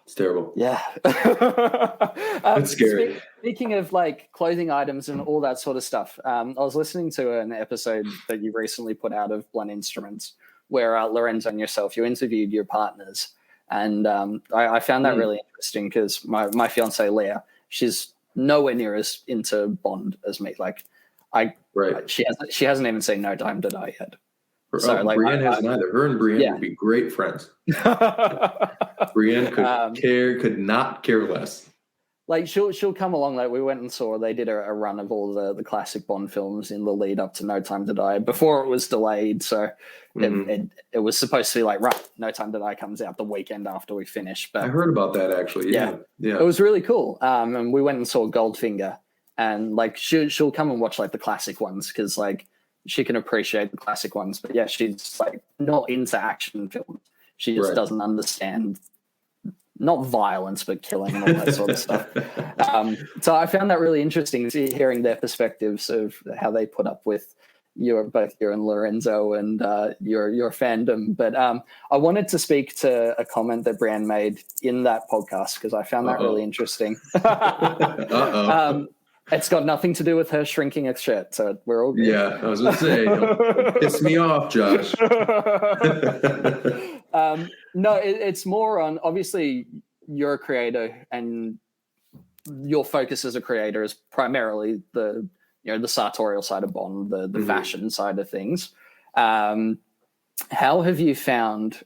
Speaker 2: it's terrible.
Speaker 3: Yeah.
Speaker 2: It's scary.
Speaker 3: Speaking of like clothing items and all that sort of stuff, I was listening to an episode that you recently put out of Blunt Instruments where Lorenzo and yourself, you interviewed your partners. And I found that really interesting because my fiancée, Leah, she's nowhere near as into Bond as me. Like, she hasn't even seen No Time to Die yet.
Speaker 2: So Brienne has neither. Her and Brienne would be great friends. Brienne could not care less.
Speaker 3: Like, she'll come along. Like, we went and saw, they did a run of all the classic Bond films in the lead up to No Time to Die before it was delayed. So it was supposed to be like, right, No Time to Die comes out the weekend after we finish. But
Speaker 2: I heard about that actually. Yeah.
Speaker 3: It was really cool. And we went and saw Goldfinger, and like she'll come and watch like the classic ones because like she can appreciate the classic ones. But yeah, she's like not into action films. She just doesn't understand. Not violence, but killing and all that sort of stuff. So I found that really interesting, hearing their perspectives of how they put up with both you and Lorenzo and your fandom. But I wanted to speak to a comment that Brienne made in that podcast because I found that really interesting. It's got nothing to do with her shrinking a shirt, so we're all good.
Speaker 2: Yeah, I was going to say, don't piss me off, Josh.
Speaker 3: No, it's more on, obviously, you're a creator and your focus as a creator is primarily the sartorial side of Bond, the fashion side of things. How have you found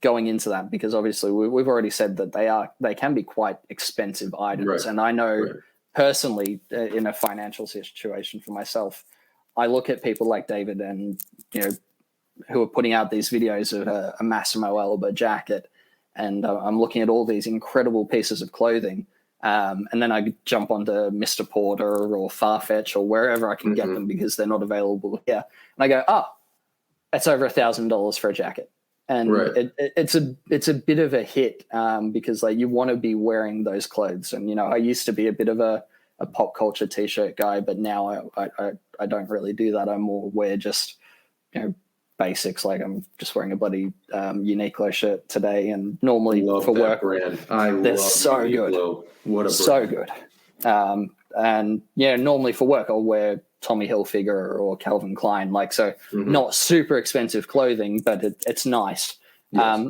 Speaker 3: going into that? Because obviously we've already said that they can be quite expensive items, and I know personally in a financial situation for myself, I look at people like David and who are putting out these videos of a Massimo Alba jacket, and I'm looking at all these incredible pieces of clothing, and then I jump onto Mr. Porter or Farfetch or wherever I can get them because they're not available here, and I go, it's over $1,000 for a jacket. And it's a bit of a hit because like you want to be wearing those clothes. And I used to be a bit of a pop culture t-shirt guy, but now I don't really do that. I more wear just basics. Like I'm just wearing a bloody Uniqlo shirt today, and normally for work
Speaker 2: brand.
Speaker 3: They're so Uniqlo.
Speaker 2: Good. What a brand.
Speaker 3: So good. And normally for work I'll wear Tommy Hilfiger or Calvin Klein, not super expensive clothing, but it's nice. Yes.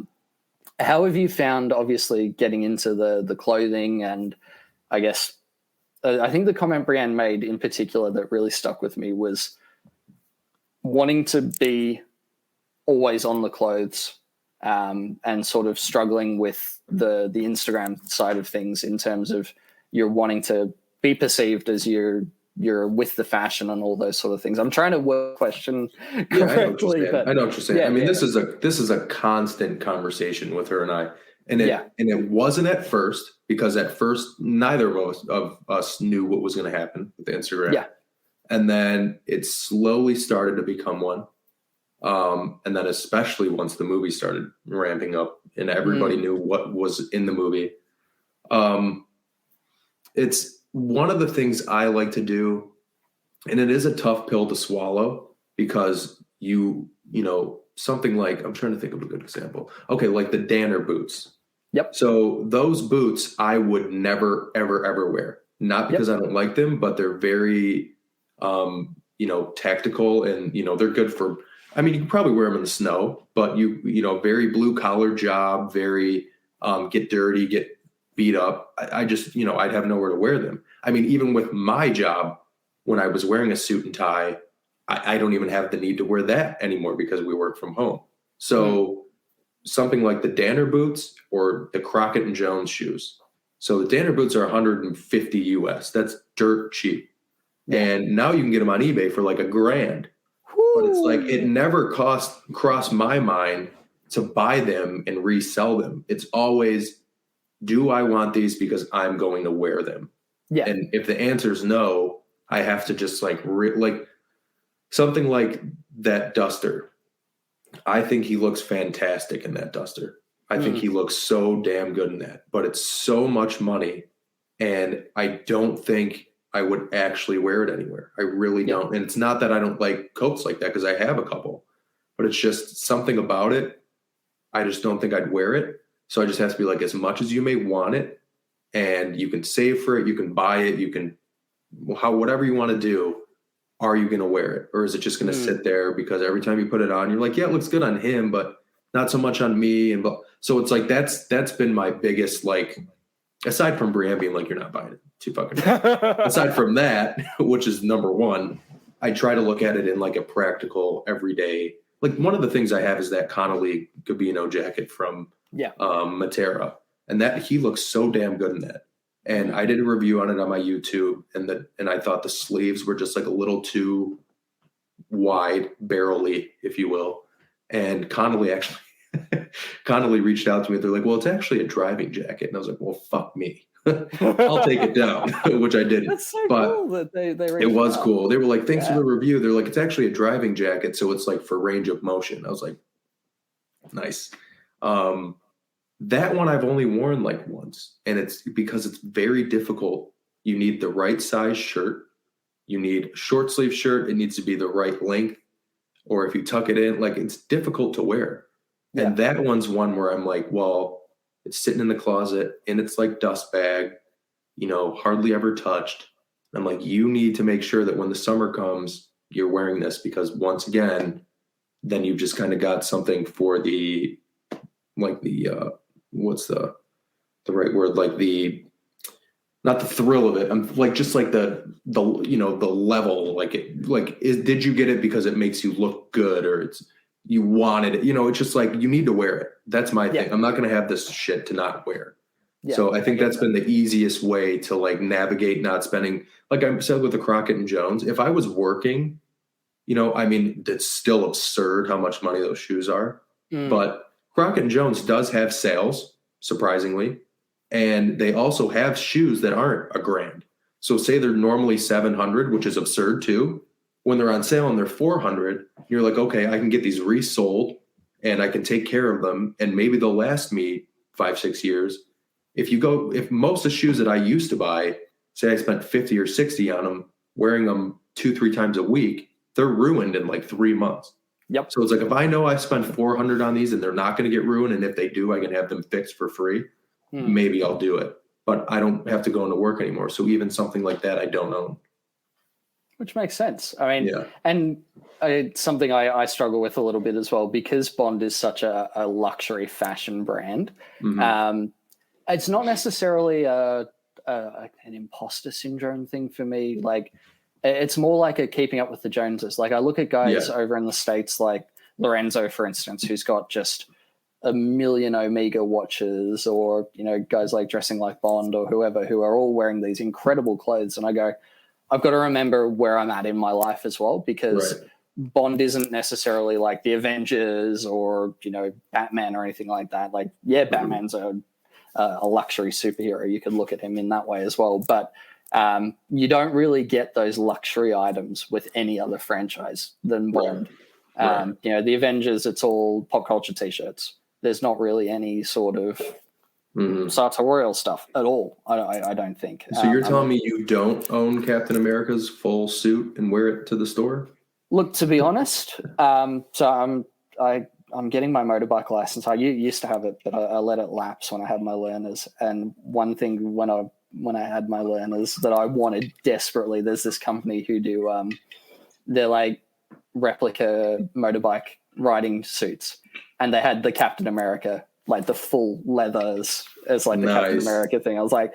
Speaker 3: How have you found, obviously, getting into the clothing? And I guess I think the comment Brienne made in particular that really stuck with me was wanting to be always on the clothes and sort of struggling with the Instagram side of things in terms of you're wanting to be perceived as you're you're with the fashion and all those sort of things. I'm trying to word question
Speaker 2: Yeah,
Speaker 3: correctly.
Speaker 2: I know what you're saying.
Speaker 3: Yeah,
Speaker 2: I mean, this is a constant conversation with her and I. And it wasn't at first, because at first neither of us knew what was going to happen with Instagram.
Speaker 3: Yeah.
Speaker 2: And then it slowly started to become one. And then especially once the movie started ramping up and everybody knew what was in the movie. It's one of the things I like to do, and it is a tough pill to swallow, because you know, something like, I'm trying to think of a good example. Okay, like the Danner boots.
Speaker 3: Yep.
Speaker 2: So those boots I would never, ever, ever wear. Not because I don't like them, but they're very, tactical, and, they're good for, I mean, you can probably wear them in the snow, but very blue collar job, very, get dirty, get beat up. I just, I'd have nowhere to wear them. I mean, even with my job, when I was wearing a suit and tie, I don't even have the need to wear that anymore because we work from home. So something like the Danner boots or the Crockett and Jones shoes. So the Danner boots are 150 US. That's dirt cheap. Yeah. And now you can get them on eBay for like $1,000. But it's like, it never crossed my mind to buy them and resell them. It's always, do I want these because I'm going to wear them? Yeah. And if the answer is no, I have to just like something like that duster. I think he looks fantastic in that duster. I think he looks so damn good in that, but it's so much money, and I don't think I would actually wear it anywhere. I really don't. And it's not that I don't like coats like that, because I have a couple, but it's just something about it. I just don't think I'd wear it. So I just have to be like, as much as you may want it, and you can save for it, you can buy it, you can, whatever you want to do, are you going to wear it? Or is it just going to sit there because every time you put it on, you're like, yeah, it looks good on him, but not so much on me. And so it's like, that's been my biggest, like, aside from Brienne being like, you're not buying it, too fucking aside from that, which is number one, I try to look at it in like a practical everyday. Like, one of the things I have is that Connolly Gabino jacket from Matera, and that he looks so damn good in that. And I did a review on it on my YouTube, and I thought the sleeves were just like a little too wide, barrel-y, if you will. And Connolly reached out to me. They're like, well, it's actually a driving jacket. And I was like, well, fuck me. I'll take it down, which I didn't.
Speaker 3: That's so cool that they
Speaker 2: it was cool. They were like, thanks for the review. They're like, it's actually a driving jacket, so it's like for range of motion. I was like, nice. That one I've only worn like once, and it's because it's very difficult. You need the right size shirt. You need a short sleeve shirt. It needs to be the right length. Or if you tuck it in, like, it's difficult to wear. Yeah. And that one's one where I'm like, well, it's sitting in the closet and it's like dust bag, hardly ever touched. I'm like, you need to make sure that when the summer comes, you're wearing this, because once again, then you've just kind of got something for the, like the, what's the right word? Like not the thrill of it. I'm like, just like the level, did you get it because it makes you look good, or you wanted it? It's just like, you need to wear it. That's my thing. I'm not going to have this shit to not wear. Yeah, so I think that's been the easiest way to like navigate not spending, like I said with the Crockett and Jones. If I was working, it's still absurd how much money those shoes are, but Crockett and Jones does have sales, surprisingly. And they also have shoes that aren't $1,000. So say they're normally $700, which is absurd too. When they're on sale and they're $400, you're like, okay, I can get these resold and I can take care of them, and maybe they'll last me 5-6 years. If most of the shoes that I used to buy, say I spent 50 or 60 on them, wearing them 2-3 times a week, they're ruined in like 3 months. Yep. So it's like, if I know I spent $400 on these and they're not going to get ruined, and if they do, I can have them fixed for free, maybe I'll do it. But I don't have to go into work anymore. So even something like that, I don't own.
Speaker 3: Which makes sense. I mean, and it's something I struggle with a little bit as well, because Bond is such a luxury fashion brand. Mm-hmm. It's not necessarily an imposter syndrome thing for me. Like, it's more like a keeping up with the Joneses. Like, I look at guys over in the States, like Lorenzo, for instance, who's got just 1 million Omega watches, or, guys like Dressing Like Bond or whoever, who are all wearing these incredible clothes. And I go, I've got to remember where I'm at in my life as well, because Bond isn't necessarily like the Avengers or, Batman or anything like that. Like, yeah, Batman's a luxury superhero. You could look at him in that way as well. But you don't really get those luxury items with any other franchise than Bond. The Avengers, it's all pop culture T-shirts. There's not really any sort of sartorial stuff at all. I don't think.
Speaker 2: So you're telling me you don't own Captain America's full suit and wear it to the store?
Speaker 3: Look, to be honest, so I'm getting my motorbike license. I used to have it, but I let it lapse when I had my learners. And one thing when I had my learners that I wanted desperately, there's this company who do they're like replica motorbike riding suits, and they had the Captain America, like the full leathers as like the Captain America thing. I was like,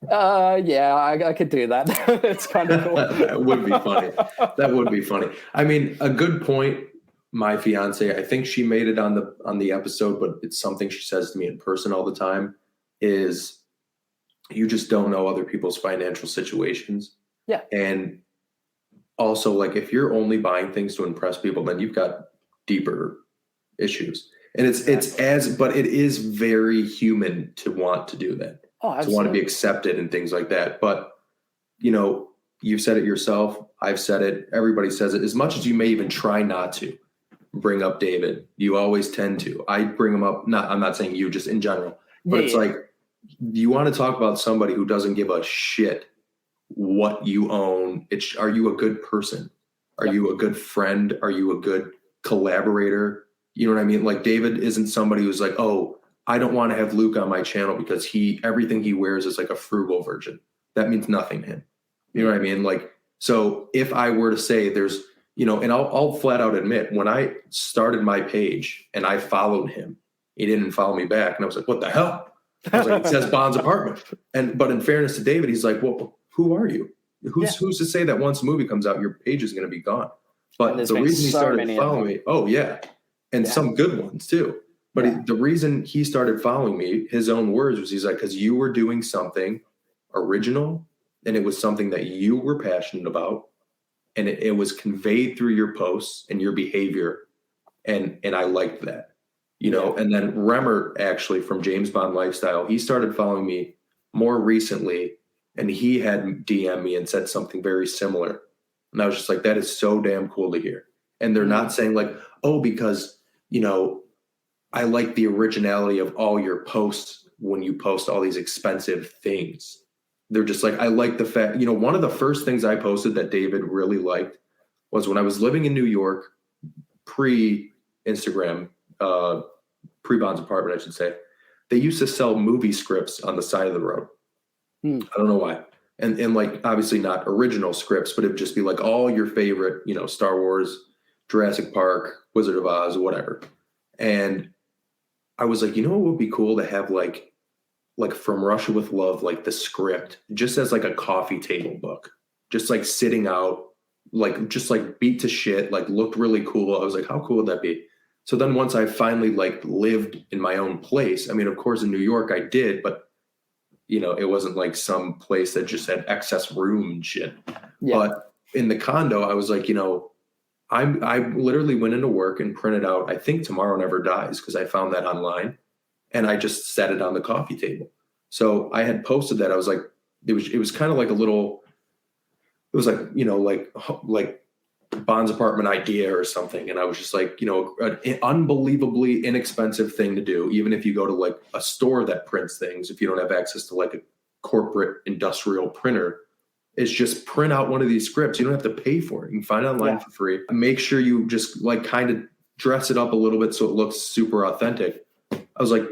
Speaker 3: yeah, I could do that. It's kind of cool.
Speaker 2: That would be funny. That would be funny. I mean, a good point. My fiance, I think she made it on the episode, but it's something she says to me in person all the time, is you just don't know other people's financial situations.
Speaker 3: Yeah.
Speaker 2: And also, like, if you're only buying things to impress people, then you've got deeper issues. And but it is very human to want to do that.
Speaker 3: Oh,
Speaker 2: to want to be accepted and things like that. But, you've said it yourself. I've said it. Everybody says it. As much as you may even try not to bring up David, you always tend to. I bring him up. I'm not saying you, just in general. But it's like, you want to talk about somebody who doesn't give a shit what you own. Are you a good person? Are you a good friend? Are you a good collaborator? You know what I mean? Like, David isn't somebody who's like, oh, I don't want to have Luke on my channel because everything he wears is like a frugal version. That means nothing to him. You know what I mean? Like, so if I were to say there's, and I'll flat out admit, when I started my page and I followed him, he didn't follow me back. And I was like, what the hell? I was like, it says Bond's apartment. But in fairness to David, he's like, well, who are you? Who's to say that once a movie comes out, your page is going to be gone? But the reason he started following me, and some good ones too. But the reason he started following me, his own words, was he's like, because you were doing something original, and it was something that you were passionate about, and it was conveyed through your posts and your behavior, and I liked that, And then Remmer, actually, from James Bond Lifestyle, he started following me more recently, and he had DM'd me and said something very similar, and I was just like, that is so damn cool to hear. And they're not saying like, oh, because I like the originality of all your posts when you post all these expensive things. They're just like, I like the fact, one of the first things I posted that David really liked was when I was living in New York, pre-Instagram, pre-Bond's apartment, I should say. They used to sell movie scripts on the side of the road. I don't know why. And like, obviously not original scripts, but it'd just be like all your favorite, Star Wars, Jurassic Park, Wizard of Oz, whatever. And I was like, what would be cool to have like From Russia with Love, like the script, just as like a coffee table book, just like sitting out, just beat to shit, like looked really cool. I was like, how cool would that be? So then once I finally like lived in my own place, I mean, of course in New York I did, but it wasn't like some place that just had excess room and shit. Yeah. But in the condo, I was like, I literally went into work and printed out, I think Tomorrow Never Dies, because I found that online, and I just set it on the coffee table. So I had posted that. I was like, it was kind of like a little, it was like, like Bond's apartment idea or something. And I was just like, an unbelievably inexpensive thing to do, even if you go to like a store that prints things, if you don't have access to like a corporate industrial printer, is just print out one of these scripts. You don't have to pay for it. You can find it online for free. Make sure you just like kind of dress it up a little bit so it looks super authentic. I was like,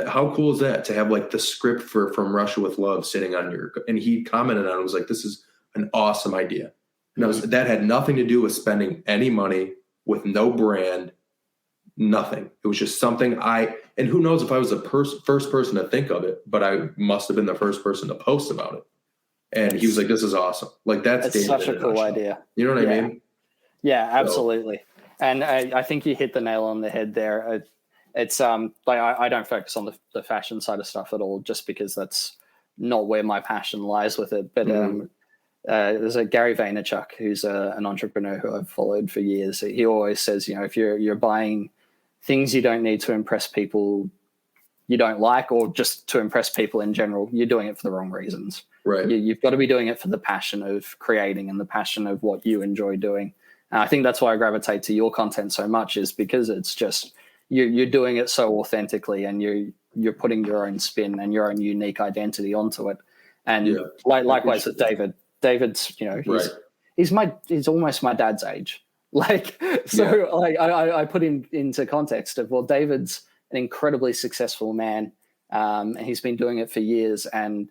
Speaker 2: how cool is that to have like the script for From Russia with Love sitting on and he commented on it, was like, this is an awesome idea. And that had nothing to do with spending any money, with no brand, nothing. It was just something and who knows if I was the first person to think of it, but I must have been the first person to post about it. And he was like, this is awesome. Like that's
Speaker 3: such a cool idea.
Speaker 2: You know what I mean?
Speaker 3: Yeah, absolutely. So. And I think you hit the nail on the head there. It's like, I don't focus on the fashion side of stuff at all, just because that's not where my passion lies with it. But there's a Gary Vaynerchuk who's an entrepreneur who I've followed for years. He always says, if you're buying things you don't need to impress people you don't like, or just to impress people in general, you're doing it for the wrong reasons.
Speaker 2: Right.
Speaker 3: You've got to be doing it for the passion of creating and the passion of what you enjoy doing. And I think that's why I gravitate to your content so much, is because it's just you're doing it so authentically, and you're putting your own spin and your own unique identity onto it. And likewise with David. David's, he's almost my dad's age. I put him into context of, well, David's an incredibly successful man, and he's been doing it for years. And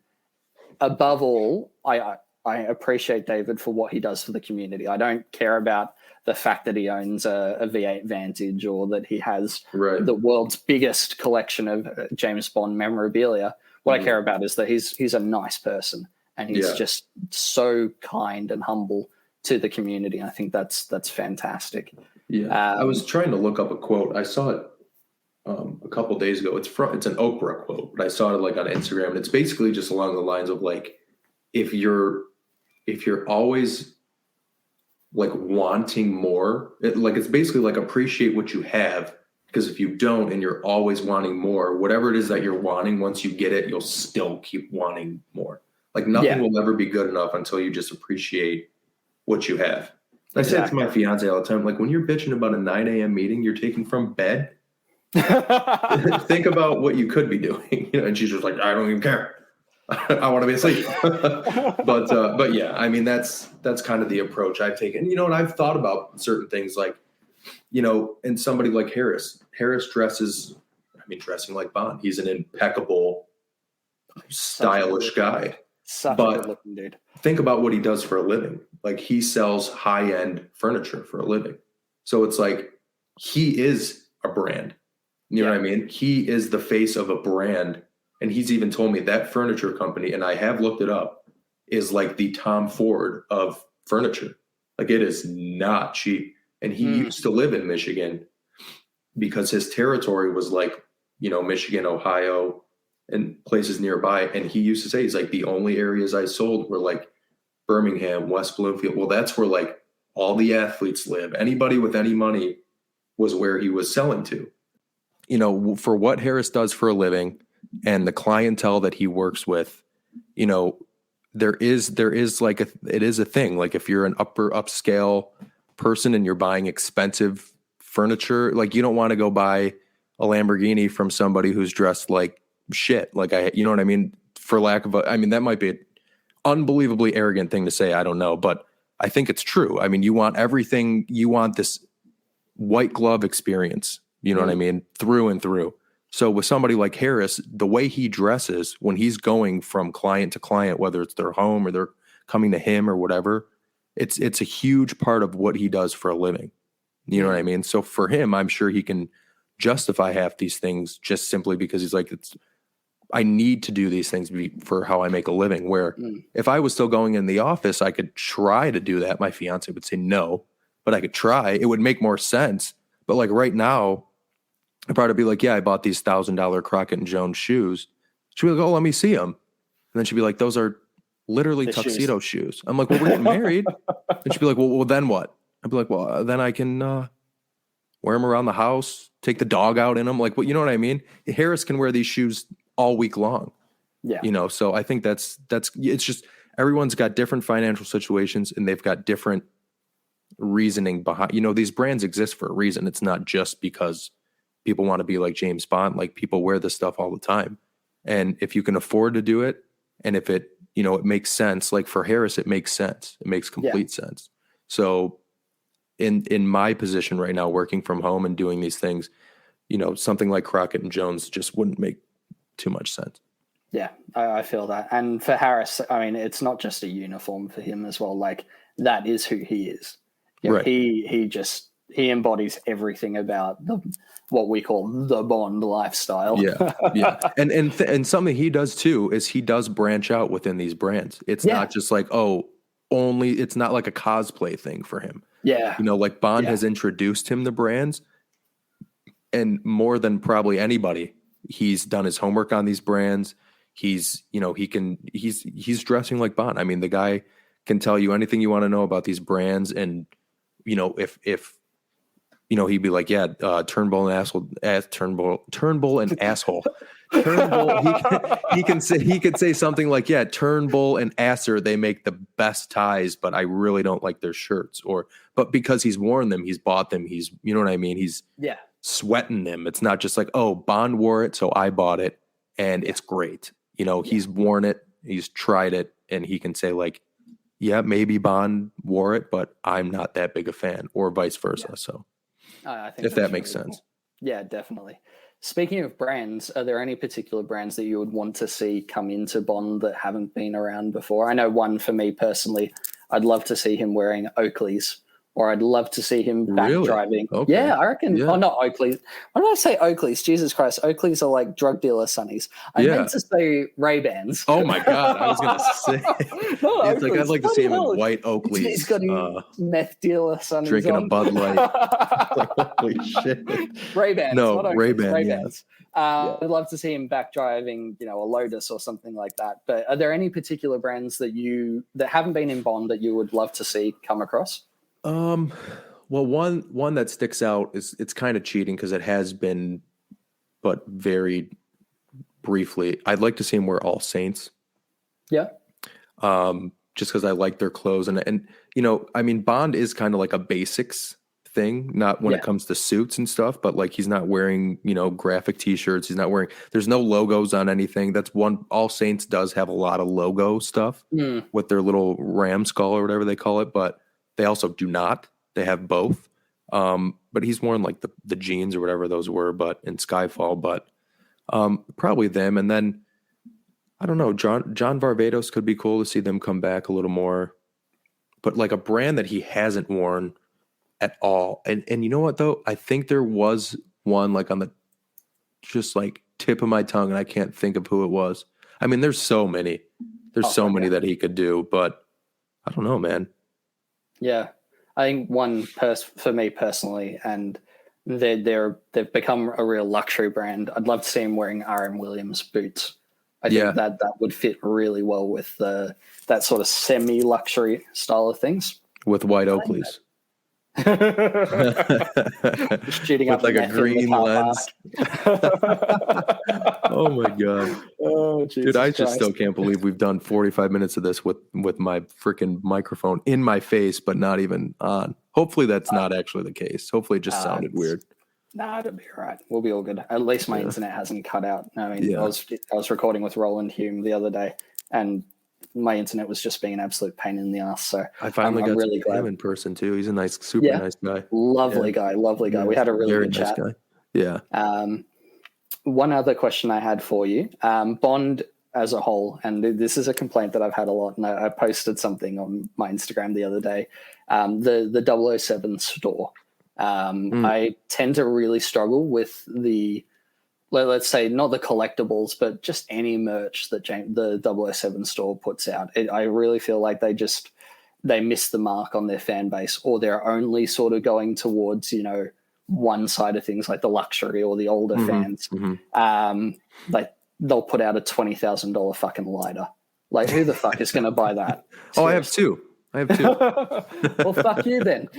Speaker 3: above all, I appreciate David for what he does for the community. I don't care about the fact that he owns a V8 Vantage, or that he has the world's biggest collection of James Bond memorabilia. What I care about is that he's a nice person, and he's just so kind and humble to the community. I think that's fantastic.
Speaker 2: Yeah, I was trying to look up a quote. I saw it a couple days ago. It's an Oprah quote, but I saw it on Instagram, and it's basically just along the lines of if you're always wanting more, it's basically appreciate what you have, because if you don't and you're always wanting more, whatever it is that you're wanting, once you get it, you'll still keep wanting more. Nothing will ever be good enough until you just appreciate what you have. I say it to my fiance all the time, when you're bitching about a 9 a.m. meeting you're taking from bed, think about what you could be doing. And she's just I don't even care. I want to be asleep. but yeah, I mean, that's kind of the approach I've taken. And I've thought about certain things and somebody like Harris dresses, dressing like Bond. He's an impeccable, stylish guy.
Speaker 3: Such a good looking dude.
Speaker 2: Think about what he does for a living. He sells high-end furniture for a living. So it's he is a brand. You know what I mean? He is the face of a brand. And he's even told me that furniture company, and I have looked it up, is the Tom Ford of furniture. It is not cheap. And he used to live in Michigan because his territory was Michigan, Ohio, and places nearby. And he used to say, he's the only areas I sold were Birmingham, West Bloomfield. Well, that's where all the athletes live. Anybody with any money was where he was selling to. For what Harris does for a living and the clientele that he works with, there is it is a thing. If you're an upscale person and you're buying expensive furniture, you don't want to go buy a Lamborghini from somebody who's dressed like shit. You know what I mean? For lack of that might be an unbelievably arrogant thing to say. I don't know, but I think it's true. You want everything. You want this white glove experience. You know what I mean? Through and through. So with somebody like Harris, the way he dresses when he's going from client to client, whether it's their home or they're coming to him or whatever, it's a huge part of what he does for a living. You know what I mean? So for him, I'm sure he can justify half these things just simply because he's I need to do these things for how I make a living. Where if I was still going in the office, I could try to do that. My fiance would say no, but I could try. It would make more sense. But right now, I'd probably be I bought these $1,000 Crockett & Jones shoes. She'd be oh, let me see them. And then she'd be those are literally the tuxedo shoes. I'm well, we're getting married. And she'd be well, then what? I'd be well, then I can wear them around the house, take the dog out in them. Well, you know what I mean? Harris can wear these shoes all week long. Yeah. So I think that's it's just everyone's got different financial situations and they've got different reasoning behind, these brands exist for a reason. It's not just because people want to be like James Bond. People wear this stuff all the time. And if you can afford to do it, and if it, it makes sense, for Harris, it makes sense. It makes complete sense. So in my position right now, working from home and doing these things, something like Crockett and Jones just wouldn't make too much sense.
Speaker 3: Yeah, I feel that. And for Harris, it's not just a uniform for him as well. That is who he is.
Speaker 2: Right.
Speaker 3: He embodies everything about what we call the Bond lifestyle.
Speaker 2: Yeah. And something he does too is he does branch out within these brands. It's not just it's not like a cosplay thing for him.
Speaker 3: Yeah.
Speaker 2: Bond has introduced him to brands, and more than probably anybody, he's done his homework on these brands. He's dressing like Bond. The guy can tell you anything you want to know about these brands. And, if he'd be like, yeah, Turnbull and asshole, Turnbull and asshole. Turnbull, he could say something like, yeah, Turnbull and Asser, they make the best ties, but I really don't like their shirts. But because he's worn them, he's bought them, he's, you know what I mean? He's sweating them. It's not just like, oh, Bond wore it, so I bought it, and it's great. He's worn it, he's tried it, and he can say like, yeah, maybe Bond wore it, but I'm not that big a fan, or vice versa. Yeah. So
Speaker 3: I think
Speaker 2: if that makes sense.
Speaker 3: Cool. Yeah, definitely. Speaking of brands, are there any particular brands that you would want to see come into Bond that haven't been around before? I know one for me personally, I'd love to see him wearing Oakley's, or I'd love to see him back driving. Okay. Yeah, I reckon. Yeah. Oh, not Oakley's. Why did I say Oakley's? Jesus Christ. Oakley's are like drug dealer sunnies. I meant to say Ray-Bans.
Speaker 2: Oh, my God. I was going to say.
Speaker 3: No,
Speaker 2: it's like I'd like to see him in white Oakley's.
Speaker 3: He's got meth dealer sunnies
Speaker 2: drinking
Speaker 3: on.
Speaker 2: a Bud Light. Like, holy shit.
Speaker 3: Ray-Bans.
Speaker 2: No, Ray-Ban.
Speaker 3: Ray-Bans. Yeah. I'd love to see him back driving, a Lotus or something like that. But are there any particular brands that haven't been in Bond that you would love to see come across?
Speaker 2: Well, one that sticks out is it's kind of cheating because it has been, but very briefly. I'd like to see him wear All Saints.
Speaker 3: Yeah.
Speaker 2: Just because I like their clothes and I mean, Bond is kind of like a basics thing, not when it comes to suits and stuff, but like he's not wearing, graphic T-shirts. He's not wearing. There's no logos on anything. That's one. All Saints does have a lot of logo stuff with their little ram skull or whatever they call it, but they also do not. They have both. But he's worn like the jeans or whatever those were, but in Skyfall, but probably them. And then I don't know, John Varvatos could be cool to see them come back a little more. But like a brand that he hasn't worn at all. And you know what though? I think there was one like on the just like tip of my tongue, and I can't think of who it was. I mean, there's so many. There's so many that he could do, but I don't know, man.
Speaker 3: Yeah. I think one for me personally, and they've become a real luxury brand. I'd love to see him wearing R.M. Williams boots. I think that would fit really well with that sort of semi-luxury style of things.
Speaker 2: With white Oakleys.
Speaker 3: Shooting up
Speaker 2: with like a green lens. Oh my God.
Speaker 3: Oh,
Speaker 2: dude, I just still can't believe we've done 45 minutes of this with my freaking microphone in my face, but not even on. Hopefully that's not actually the case. Hopefully it just sounded weird.
Speaker 3: Nah, it'll be all right. We'll be all good. At least my internet hasn't cut out. I mean, I was recording with Roland Hume the other day, and my internet was just being an absolute pain in the ass. So
Speaker 2: I finally got really glad him in person too. He's a super nice guy.
Speaker 3: Lovely guy. Yeah, we had a really good chat.
Speaker 2: Guy. Yeah.
Speaker 3: One other question I had for you, Bond as a whole, and this is a complaint that I've had a lot, and I posted something on my Instagram the other day, the 007 store. I tend to really struggle with let's say not the collectibles, but just any merch that the 007 store puts out. I really feel like they miss the mark on their fan base, or they're only sort of going towards, one side of things, like the luxury or the older fans. Like they'll put out a $20,000 fucking lighter. Like who the fuck is going to buy that?
Speaker 2: Oh, I have two.
Speaker 3: Well, fuck you then.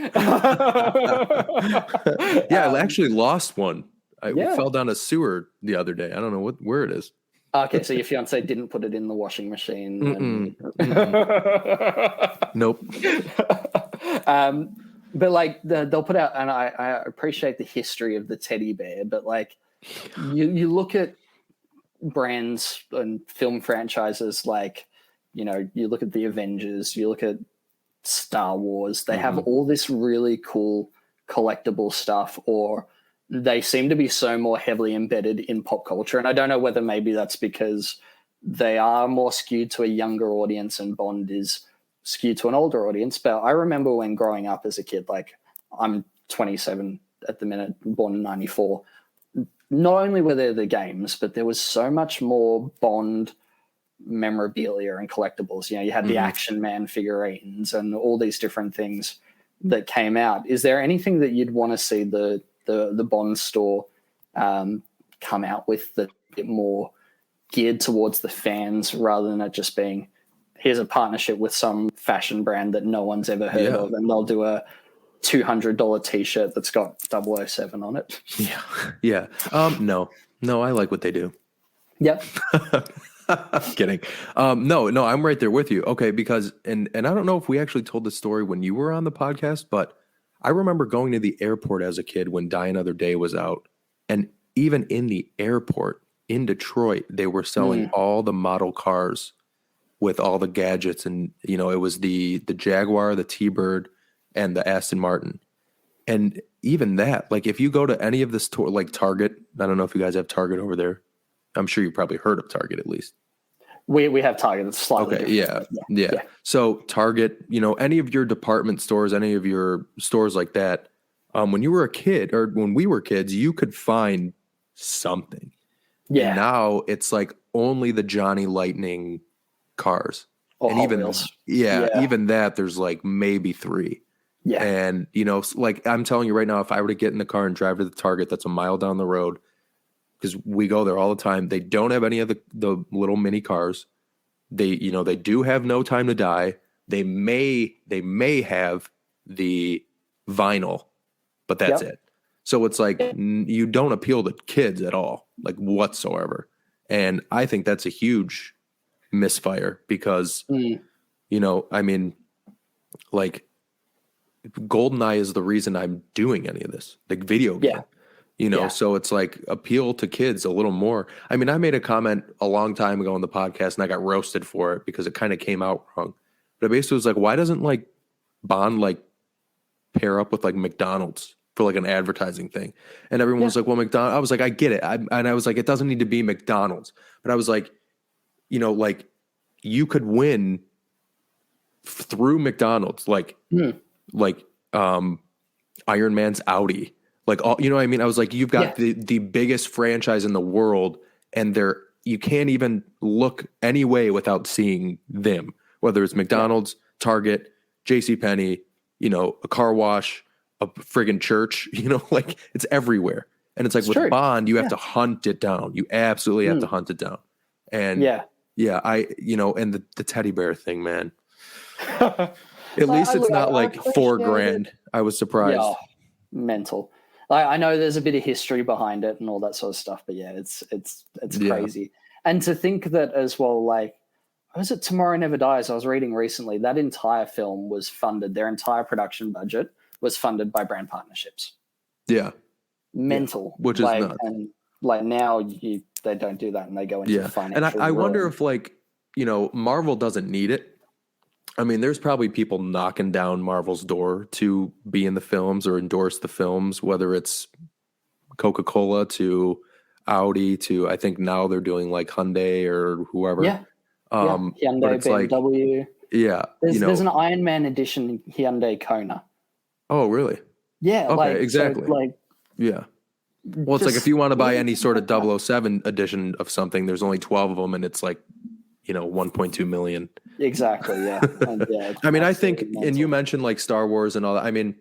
Speaker 2: I actually lost one. I fell down a sewer the other day. I don't know where it is.
Speaker 3: Okay, so your fiance didn't put it in the washing machine.
Speaker 2: Nope.
Speaker 3: But like they'll put out, and I appreciate the history of the teddy bear, but like you look at brands and film franchises like, you look at the Avengers, you look at Star Wars, they have all this really cool collectible stuff, or they seem to be so more heavily embedded in pop culture. And I don't know whether maybe that's because they are more skewed to a younger audience and Bond is skewed to an older audience. But I remember when growing up as a kid, like I'm 27 at the minute, born in 94. Not only were there the games, but there was so much more Bond memorabilia and collectibles. You had the Action Man figurines and all these different things that came out. Is there anything that you'd want to see the Bond store come out with that bit more geared towards the fans rather than it just being, here's a partnership with some fashion brand that no one's ever heard of, and they'll do a $200 t-shirt that's got 007 on it.
Speaker 2: Yeah. No, I like what they do.
Speaker 3: Yep.
Speaker 2: Kidding. No, I'm right there with you. Okay, because and I don't know if we actually told the story when you were on the podcast, but I remember going to the airport as a kid when Die Another Day was out, and even in the airport in Detroit, they were selling all the model cars with all the gadgets, and it was the Jaguar, the T-Bird, and the Aston Martin. And even that, like if you go to any of the store, like Target, I don't know if you guys have Target over there. I'm sure you probably heard of Target at least.
Speaker 3: We have Target. It's slightly different.
Speaker 2: Yeah. So Target, any of your department stores, any of your stores like that, when you were a kid or when we were kids, you could find something. Yeah. And now it's like only the Johnny Lightning cars. And
Speaker 3: Hot
Speaker 2: even
Speaker 3: Wheels.
Speaker 2: Even that there's like maybe 3.
Speaker 3: Yeah.
Speaker 2: And like I'm telling you right now, if I were to get in the car and drive to the Target that's a mile down the road, because we go there all the time, they don't have any of the little mini cars. They do have No Time to Die. They may have the vinyl, but that's it. So it's like you don't appeal to kids at all, like whatsoever. And I think that's a huge misfire because, I mean, like GoldenEye is the reason I'm doing any of this, like video game. So it's like appeal to kids a little more. I mean, I made a comment a long time ago on the podcast and I got roasted for it because it kind of came out wrong. But I basically was like, why doesn't like Bond like pair up with like McDonald's for like an advertising thing? And everyone was like, well, McDonald's. I was like, I get it. And I was like, it doesn't need to be McDonald's. But I was like, like you could win through McDonald's, like Iron Man's Audi. Like, all, what I mean? I was like, you've got the biggest franchise in the world, and you can't even look any way without seeing them, whether it's McDonald's, Target, JCPenney, a car wash, a friggin' church, like it's everywhere. And it's like with Bond, you have to hunt it down. You absolutely have to hunt it down. And and the teddy bear thing, man. At least it's not like $4,000. I was surprised.
Speaker 3: Yeah, mental. I know there's a bit of history behind it and all that sort of stuff, but it's crazy. And to think that as well, like, was it Tomorrow Never Dies? I was reading recently that entire film was funded. Their entire production budget was funded by brand partnerships.
Speaker 2: Yeah,
Speaker 3: mental.
Speaker 2: Which is nuts.
Speaker 3: And like now they don't do that and they go into financial.
Speaker 2: And I wonder if like Marvel doesn't need it. I mean, there's probably people knocking down Marvel's door to be in the films or endorse the films, whether it's Coca-Cola to Audi to, I think now they're doing like Hyundai or whoever.
Speaker 3: Hyundai, BMW.
Speaker 2: Like,
Speaker 3: there's an Iron Man edition Hyundai Kona.
Speaker 2: Oh, really?
Speaker 3: Yeah.
Speaker 2: Okay, exactly.
Speaker 3: So,
Speaker 2: well, it's like if you want to buy any sort of 007 edition of something, there's only 12 of them and it's like, 1.2 million.
Speaker 3: Exactly. Yeah. And,
Speaker 2: I mean, I think, mental. And you mentioned like Star Wars and all that. I mean,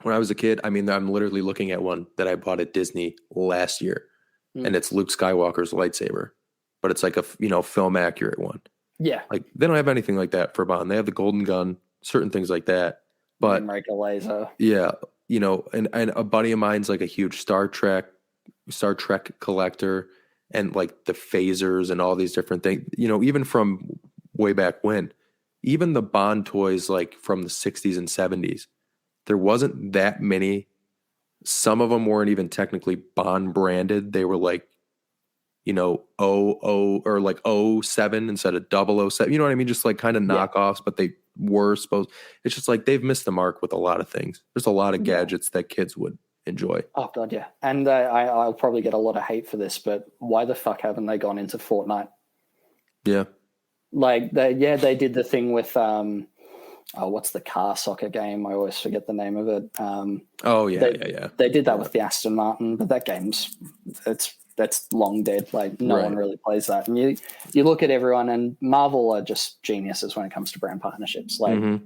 Speaker 2: when I was a kid, I'm literally looking at one that I bought at Disney last year and it's Luke Skywalker's lightsaber, but it's like a, film accurate one.
Speaker 3: Yeah.
Speaker 2: Like they don't have anything like that for Bond. They have the golden gun, certain things like that, but
Speaker 3: make a laser.
Speaker 2: Yeah. And a buddy of mine's like a huge Star Trek collector. And like the phasers and all these different things, even from way back when, even the Bond toys, like from the 60s and 70s, there wasn't that many. Some of them weren't even technically Bond branded. They were like, 00 or like 07 instead of 007. You know what I mean? Just like kind of knockoffs, but they were supposed. It's just like they've missed the mark with a lot of things. There's a lot of gadgets that kids would enjoy.
Speaker 3: Oh god, yeah. And I'll probably get a lot of hate for this, but why the fuck haven't they gone into Fortnite?
Speaker 2: Yeah.
Speaker 3: Like they did the thing with what's the car soccer game? I always forget the name of it. They did that with the Aston Martin, but that game's that's long dead. Like no one really plays that. And you look at everyone, and Marvel are just geniuses when it comes to brand partnerships. Like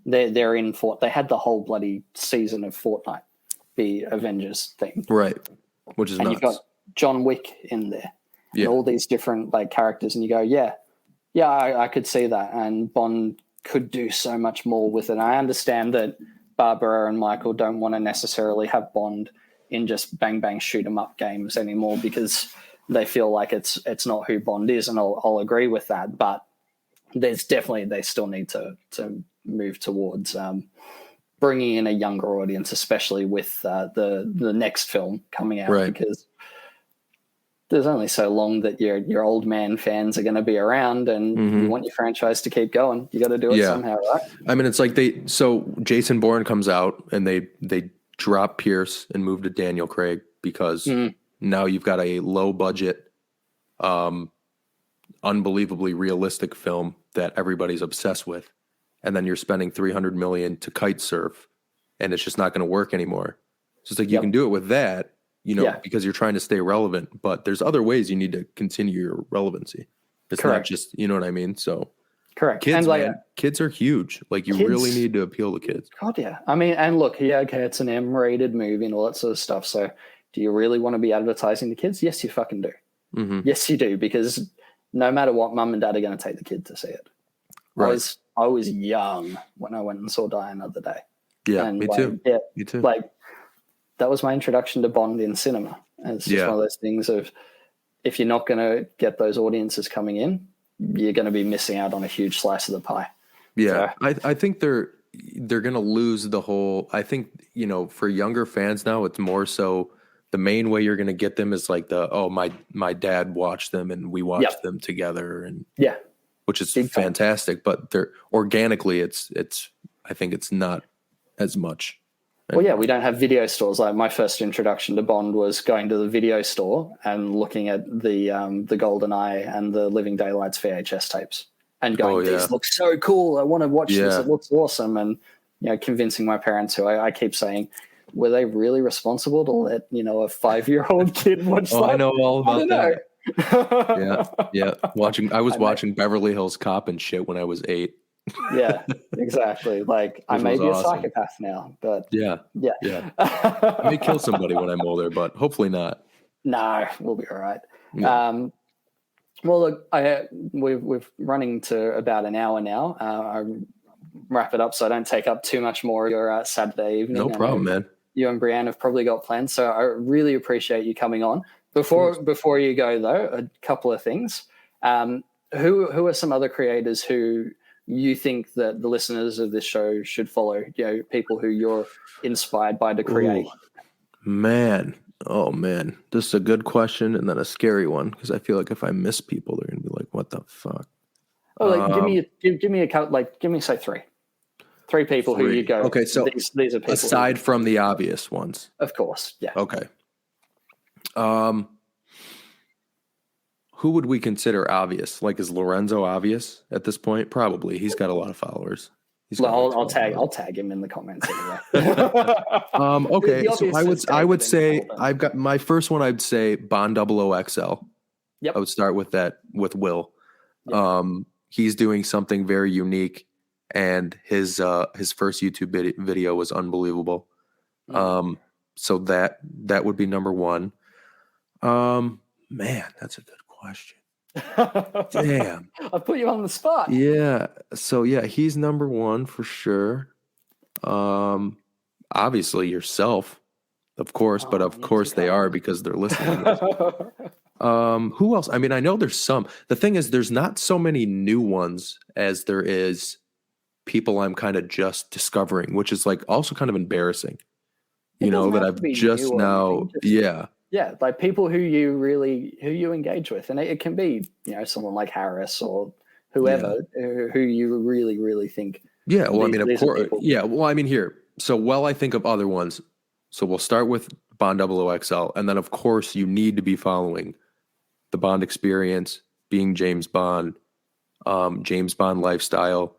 Speaker 3: they're in they had the whole bloody season of Fortnite. The Avengers thing,
Speaker 2: right? Which is
Speaker 3: and
Speaker 2: nuts.
Speaker 3: You've got John Wick in there, and all these different like characters, and you go, Yeah, I could see that, and Bond could do so much more with it. I understand that Barbara and Michael don't want to necessarily have Bond in just bang bang shoot 'em up games anymore because they feel like it's not who Bond is, and I'll agree with that. But there's definitely they still need to move towards bringing in a younger audience, especially with the next film coming out,
Speaker 2: right.
Speaker 3: because there's only so long that your old man fans are going to be around, and you want your franchise to keep going. You got to do it somehow, right?
Speaker 2: I mean, it's like Jason Bourne comes out and they drop Pierce and move to Daniel Craig because now you've got a low budget, unbelievably realistic film that everybody's obsessed with. And then you're spending $300 million to kite surf and it's just not going to work anymore. So it's like, you can do it with that, because you're trying to stay relevant, but there's other ways you need to continue your relevancy. It's not just, you know what I mean? So
Speaker 3: correct.
Speaker 2: Kids,
Speaker 3: and
Speaker 2: man, kids are huge. Like you really need to appeal to kids.
Speaker 3: God, yeah. I mean, and look, okay, it's an M-rated movie and all that sort of stuff. So do you really want to be advertising to kids? Yes, you fucking do. Yes, you do, because no matter what, mum and dad are going to take the kid to see it. Right. I was young when I went and saw Die Another Day.
Speaker 2: Yeah,
Speaker 3: and
Speaker 2: me too.
Speaker 3: Yeah,
Speaker 2: me too.
Speaker 3: Like, that was my introduction to Bond in cinema. And it's just one of those things of, if you're not going to get those audiences coming in, you're going to be missing out on a huge slice of the pie.
Speaker 2: Yeah, so, I think they're going to lose the whole. I think, for younger fans now, it's more so the main way you're going to get them is like my dad watched them and we watched them together, and which is fantastic. But they're organically, it's I think it's not as much.
Speaker 3: Well, yeah, we don't have video stores. Like, my first introduction to Bond was going to the video store and looking at the GoldenEye and the Living Daylights VHS tapes and going, these look so cool. I want to watch this. It looks awesome. And, convincing my parents, who I keep saying, were they really responsible to let, a 5-year-old kid watch that?
Speaker 2: I know all about that. Yeah. I was watching Beverly Hills Cop and shit when I was 8.
Speaker 3: Yeah, exactly. Like, I may be a psychopath now, but
Speaker 2: yeah. I may kill somebody when I'm older, but hopefully not.
Speaker 3: No, we'll be all right. Yeah. Well, look, we're running to about an hour now. I wrap it up so I don't take up too much more of your Saturday evening.
Speaker 2: No problem, man.
Speaker 3: You and Brianne have probably got plans, so I really appreciate you coming on. Before you go, though, a couple of things. Who are some other creators who you think that the listeners of this show should follow? People who you're inspired by to create.
Speaker 2: Oh man, this is a good question and then a scary one, because I feel like if I miss people, they're gonna be like, "What the fuck?"
Speaker 3: Oh, give me a count. Like, give me say three people who you go.
Speaker 2: Okay, so
Speaker 3: these are people
Speaker 2: aside from the obvious ones,
Speaker 3: of course. Yeah.
Speaker 2: Okay. Who would we consider obvious? Like, is Lorenzo obvious at this point? Probably. He's got a lot of followers.
Speaker 3: I'll tag him in the comments anyway.
Speaker 2: Okay, so I would say I've got my first one. I'd say Bond 00XL.
Speaker 3: Yep.
Speaker 2: I would start with that with Will.
Speaker 3: Yep.
Speaker 2: He's doing something very unique, and his first YouTube video was unbelievable. So that would be number one. Man, that's a good question. Damn.
Speaker 3: I put you on the spot.
Speaker 2: Yeah. So he's number one for sure. Obviously yourself, of course, but of course they are, because they're listening. Who else? I mean, I know there's some. The thing is, there's not so many new ones as there is people I'm kind of just discovering, which is like also kind of embarrassing. That I've just now. Yeah, like people who you engage with, and it can be someone like Harris or whoever who you really, really think. Yeah, well, I mean, of course. Yeah, well, I mean, here. So, I think of other ones. So we'll start with Bond 00XL, and then of course you need to be following the Bond experience, being James Bond lifestyle,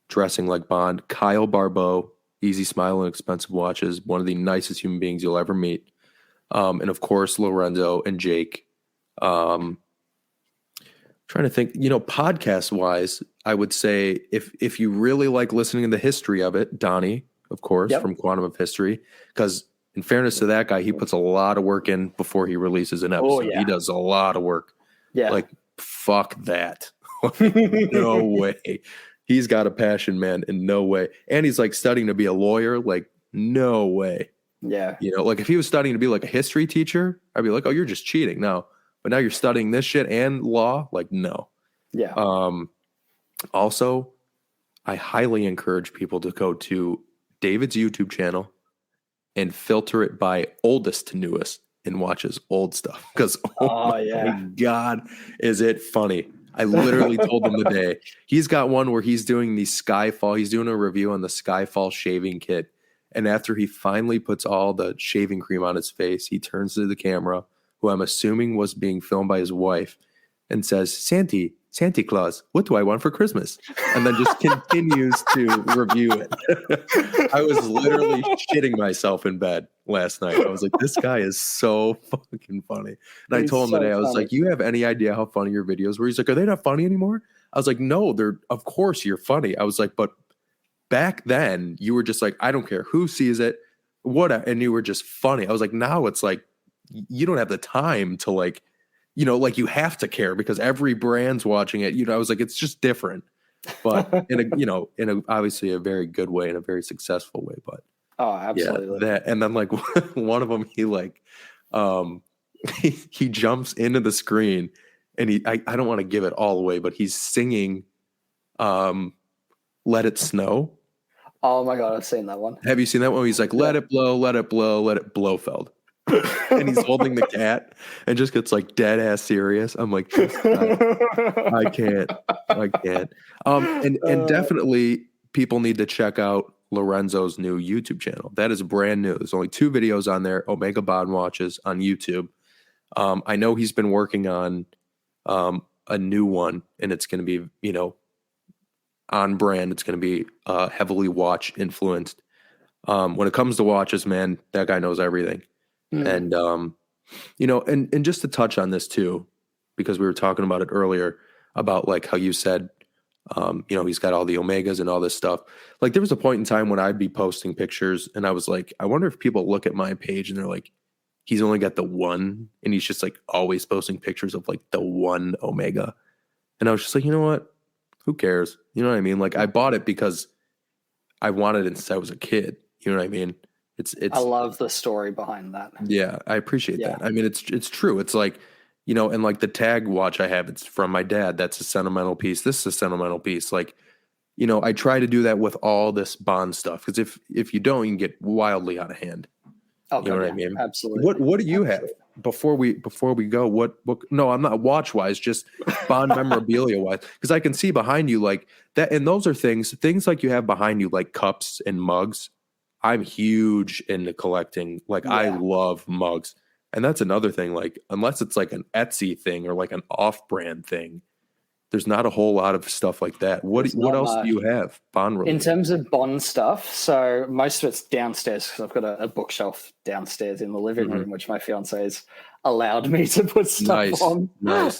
Speaker 2: dressing like Bond. Kyle Barbeau, Easy Smile and Expensive Watches, one of the nicest human beings you'll ever meet. And of course, Lorenzo and Jake. Trying to think, podcast wise, I would say if you really like listening to the history of it, Donnie, of course, from Quantum of History, because in fairness to that guy, he puts a lot of work in before he releases an episode. He does a lot of work.
Speaker 3: Yeah.
Speaker 2: Like, fuck that. No way. He's got a passion, man, and no way. And he's like studying to be a lawyer. Like, no way.
Speaker 3: Yeah.
Speaker 2: You know, like if he was studying to be like a history teacher, I'd be like, oh, you're just cheating. No. But now you're studying this shit and law? Like, no.
Speaker 3: Yeah.
Speaker 2: Also, I highly encourage people to go to David's YouTube channel and filter it by oldest to newest and watch his old stuff. Because, my God, is it funny. I literally told him today. He's got one where he's doing the Skyfall. He's doing a review on the Skyfall shaving kit. And after he finally puts all the shaving cream on his face, he turns to the camera, who I'm assuming was being filmed by his wife, and says, Santa Claus, what do I want for Christmas? And then just continues to review it. I was literally shitting myself in bed last night. I was like, this guy is so fucking funny. And I told him today, I was like, you have any idea how funny your videos were? He's like, are they not funny anymore? I was like, no, of course you're funny. I was like, but back then you were just like, I don't care who sees it, and you were just funny. I was like, now it's like, you don't have the time to like, you know, like you have to care because every brand's watching it. You know, I was like, it's just different, but in a obviously a very good way, in a very successful way. But
Speaker 3: absolutely.
Speaker 2: Yeah, that, and then like one of them, he like, he jumps into the screen, and I don't want to give it all away, but he's singing, "Let It Snow."
Speaker 3: Oh my God, I've seen that one.
Speaker 2: Have you seen that one? He's like, "Let it blow, let it blow, let it Blofeld." And he's holding the cat and just gets like dead ass serious. I'm like, I can't. And definitely people need to check out Lorenzo's new YouTube channel. That is brand new. There's only 2 videos on there. Omega Bond Watches on YouTube. I know he's been working on a new one, and it's going to be, you know, on brand. It's going to be heavily watch influenced. When it comes to watches, man, that guy knows everything. And, you know, and just to touch on this too, because we were talking about it earlier about like how you said, you know, he's got all the Omegas and all this stuff. Like there was a point in time when I'd be posting pictures and I was like, I wonder if people look at my page and they're like, he's only got the one, and he's just like always posting pictures of like the one Omega. And I was just like, you know what? Who cares? You know what I mean? Like I bought it because I wanted it since I was a kid. You know what I mean? It's
Speaker 3: I love the story behind that.
Speaker 2: Yeah, I appreciate that. I mean, it's true. It's like, you know, and like the tag watch I have, it's from my dad. That's a sentimental piece. This is a sentimental piece. Like, you know, I try to do that with all this Bond stuff because if you don't, you can get wildly out of hand.
Speaker 3: Okay,
Speaker 2: you know what I mean?
Speaker 3: Absolutely.
Speaker 2: What do you have before we go? What? No, I'm not watch wise. Just Bond memorabilia wise, because I can see behind you like that, and those are things like you have behind you like cups and mugs. I'm huge into collecting. Like I love mugs. And that's another thing. Like, unless it's like an Etsy thing or like an off-brand thing, there's not a whole lot of stuff like that. What else do you have Bond related?
Speaker 3: In terms of Bond stuff, so most of it's downstairs because I've got a bookshelf downstairs in the living room, which my fiance has allowed me to put stuff on.
Speaker 2: Nice.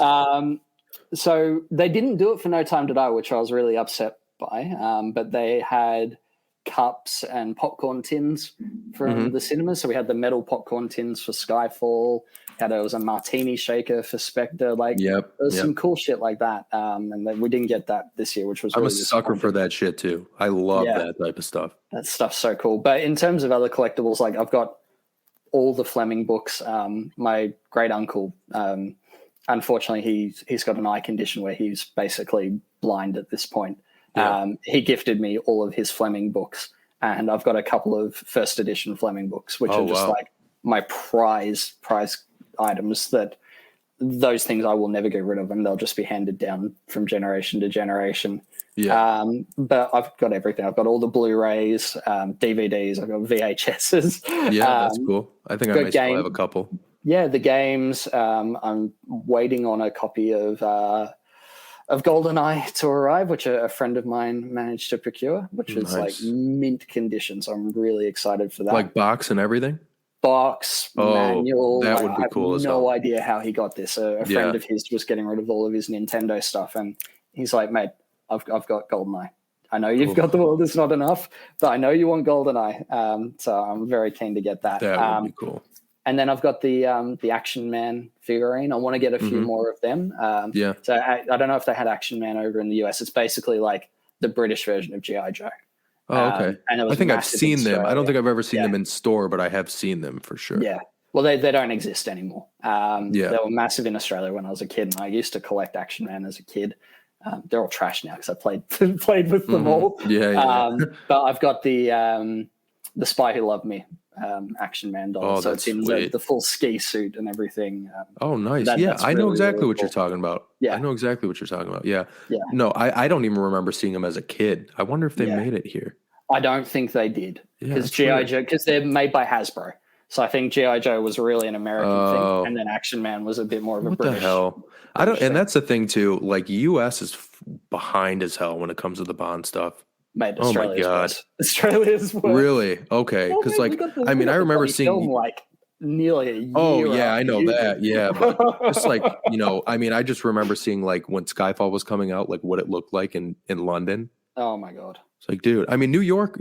Speaker 3: So they didn't do it for No Time to Die, which I was really upset by. But they had cups and popcorn tins from the cinema. So we had the metal popcorn tins for Skyfall. There was a martini shaker for Spectre. Like, there was some cool shit like that. And then we didn't get that this year, which was
Speaker 2: I'm a sucker for that shit too. I love that type of stuff.
Speaker 3: That stuff's so cool. But in terms of other collectibles, like I've got all the Fleming books. My great uncle, unfortunately, he's got an eye condition where he's basically blind at this point. He gifted me all of his Fleming books, and I've got a couple of first edition Fleming books, which are just like my prize items. That those things I will never get rid of, and they'll just be handed down from generation to generation. But I've got everything. I've got all the Blu-rays, DVDs. I've got VHSs.
Speaker 2: That's cool. I think I might still have a couple.
Speaker 3: Yeah, the games. I'm waiting on a copy of GoldenEye to arrive, which a friend of mine managed to procure, which is like mint condition. So I'm really excited for that.
Speaker 2: Like box and everything?
Speaker 3: Box, manual.
Speaker 2: That would be cool as hell.
Speaker 3: I have no idea how he got this. A friend of his was getting rid of all of his Nintendo stuff, and he's like, mate, I've got GoldenEye. I know you've got the world is not enough, but I know you want GoldenEye. So I'm very keen to get that.
Speaker 2: That would be cool.
Speaker 3: And then I've got the Action Man figurine. I want to get a few more of them. So I don't know if they had Action Man over in the US. It's basically like the British version of G.I. Joe.
Speaker 2: Oh, okay.
Speaker 3: And
Speaker 2: I think I've seen them. I don't think I've ever seen them in store, but I have seen them for sure.
Speaker 3: Yeah. Well, they don't exist anymore. They were massive in Australia when I was a kid, and I used to collect Action Man as a kid. They're all trash now because I played with them all. But I've got the Spy Who Loved Me Action Man doll. So it's in the full ski suit and everything.
Speaker 2: Nice. I know exactly what you're talking about. Yeah. I know exactly what you're talking about. Yeah. No, I don't even remember seeing them as a kid. I wonder if they made it here.
Speaker 3: I don't think they did because G.I. Joe, because they're made by Hasbro. So I think G.I. Joe was really an American thing, and then Action Man was a bit more of a British. What the hell?
Speaker 2: I don't, and that's the thing too. Like U.S. is behind as hell when it comes to the Bond stuff.
Speaker 3: Mate, Australia's worse.
Speaker 2: Really? Okay, because I remember seeing
Speaker 3: like nearly a year.
Speaker 2: Oh yeah, I know that. Yeah, but just like I just remember seeing like when Skyfall was coming out, like what it looked like in London.
Speaker 3: Oh my god.
Speaker 2: It's like, dude, New York,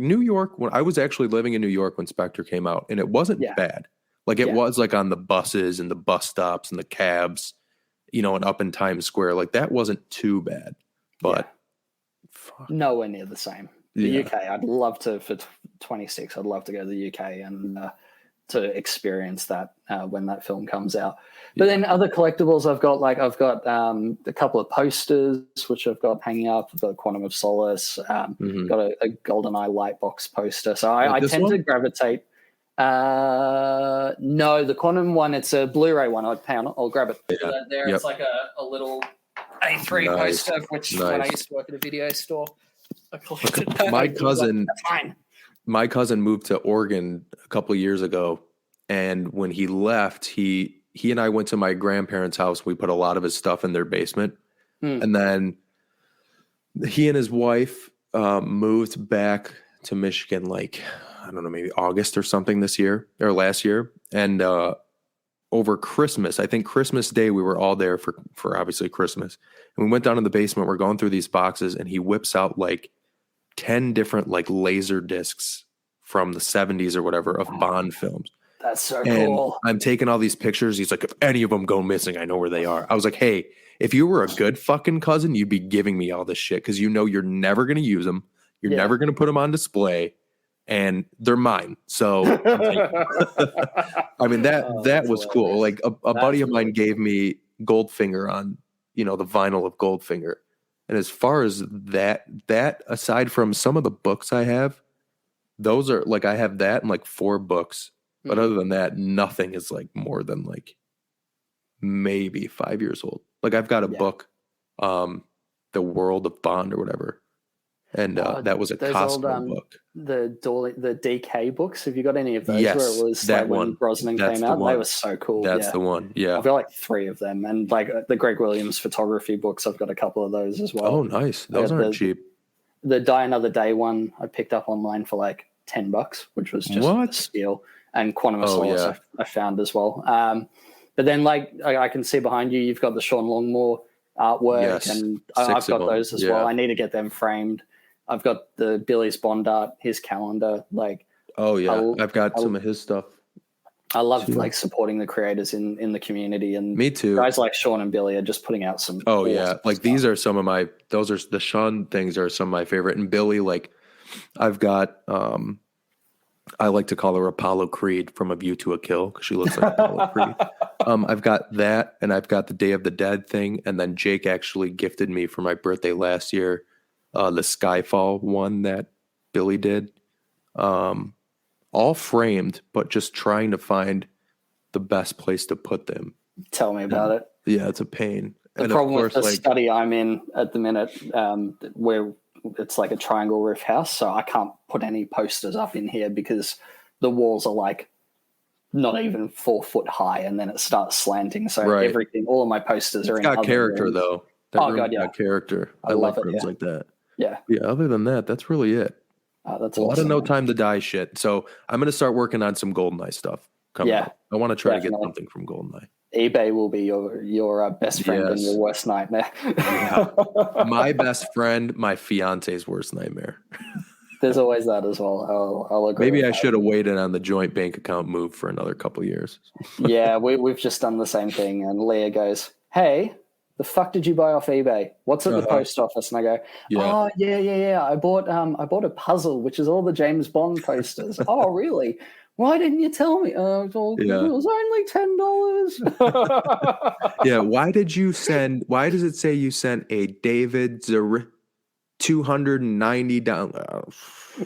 Speaker 2: when I was actually living in New York when Spectre came out, and it wasn't bad. Like it was like on the buses and the bus stops and the cabs, and up in Times Square. Like that wasn't too bad. But
Speaker 3: nowhere near the same. The UK, I'd love to, for 26, I'd love to go to the UK and to experience that when that film comes out. But then other collectibles I've got a couple of posters, which I've got hanging up. I've got Quantum of Solace, got a GoldenEye Lightbox poster. So I tend to gravitate. No, the Quantum one, it's a Blu-ray one. I'll grab it. There, it's like a little A3 poster, which when I used to work at a video store, I collected that.
Speaker 2: My cousin moved to Oregon a couple of years ago, and when he left, he and I went to my grandparents' house. We put a lot of his stuff in their basement, and then he and his wife moved back to Michigan, like I don't know, maybe August or something this year or last year, and over Christmas, I think Christmas Day, we were all there for obviously Christmas. And we went down in the basement, we're going through these boxes, and he whips out like 10 different like laser discs from the 70s or whatever of Bond films.
Speaker 3: That's so cool.
Speaker 2: I'm taking all these pictures. He's like, if any of them go missing, I know where they are. I was like, hey, if you were a good fucking cousin, you'd be giving me all this shit because you're never going to use them. You're never going to put them on display. And they're mine. So, that was cool. Like a buddy of mine gave me Goldfinger on, the vinyl of Goldfinger. And as far as that aside from some of the books I have, those are like, I have that and like 4 books. But other than that, nothing is like more than like maybe 5 years old. Like I've got a book, The World of Bond or whatever. And that was a Costco book.
Speaker 3: The DK books. Have you got any of those?
Speaker 2: Yes,
Speaker 3: where it was
Speaker 2: that
Speaker 3: like
Speaker 2: one.
Speaker 3: When Brosnan came out, they were so cool.
Speaker 2: That's the one. Yeah,
Speaker 3: I've got like 3 of them, and like the Greg Williams photography books. I've got a couple of those as well.
Speaker 2: Oh, nice. Those aren't cheap.
Speaker 3: The Die Another Day one I picked up online for like $10, which was just a steal. And Quantum of Solace I found as well. But then like I can see behind you, you've got the Sean Longmore artwork, and I've got those as well. I need to get them framed. I've got the Billy's Bond art, his calendar. Like,
Speaker 2: I've got some of his stuff.
Speaker 3: I love like supporting the creators in the community, and
Speaker 2: me too.
Speaker 3: Guys like Sean and Billy are just putting out some.
Speaker 2: Oh yeah, like stuff. These are some of my. Those are the Sean things are some of my favorite, and Billy, like, I've got. I like to call her Apollo Creed from A View to a Kill because she looks like Apollo Creed. I've got that, and I've got the Day of the Dead thing, and then Jake actually gifted me for my birthday last year. The Skyfall one that Billy did, all framed, but just trying to find the best place to put them.
Speaker 3: Tell me about it.
Speaker 2: Yeah, it's a pain.
Speaker 3: The problem with the study I'm in at the minute, where it's like a triangle roof house, so I can't put any posters up in here because the walls are like not even 4 foot high, and then it starts slanting. So everything, all of my posters are in.
Speaker 2: It's got character
Speaker 3: rooms.
Speaker 2: Though. That got character. I love rooms like that.
Speaker 3: Yeah.
Speaker 2: Other than that, that's really it.
Speaker 3: That's
Speaker 2: a lot of No Time to Die shit. So I'm going to start working on some GoldenEye stuff coming up. I want to try to get something from GoldenEye.
Speaker 3: eBay will be your best friend and your worst nightmare.
Speaker 2: My best friend, my fiance's worst nightmare.
Speaker 3: There's always that as well. I'll agree.
Speaker 2: Maybe I should have waited on the joint bank account move for another couple of years.
Speaker 3: Yeah, we've just done the same thing. And Leah goes, "Hey, the fuck did you buy off eBay? What's at the post office?" And I go, "Oh, yeah. I bought a puzzle, which is all the James Bond posters." "Oh, really? Why didn't you tell me?" It was only $10.
Speaker 2: Yeah. Why does it say you sent a David $290?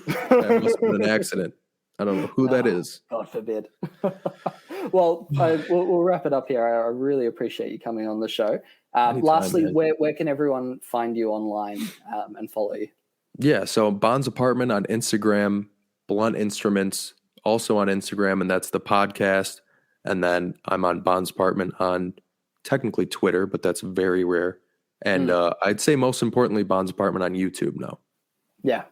Speaker 2: That must have been an accident. I don't know who that is.
Speaker 3: God forbid. Well, we'll wrap it up here. I really appreciate you coming on the show. Lastly, where can everyone find you online and follow you?
Speaker 2: Yeah, so Bond's Apartment on Instagram, Blunt Instruments also on Instagram, and that's the podcast. And then I'm on Bond's Apartment on technically Twitter, but that's very rare. And I'd say most importantly, Bond's Apartment on YouTube now. Yeah.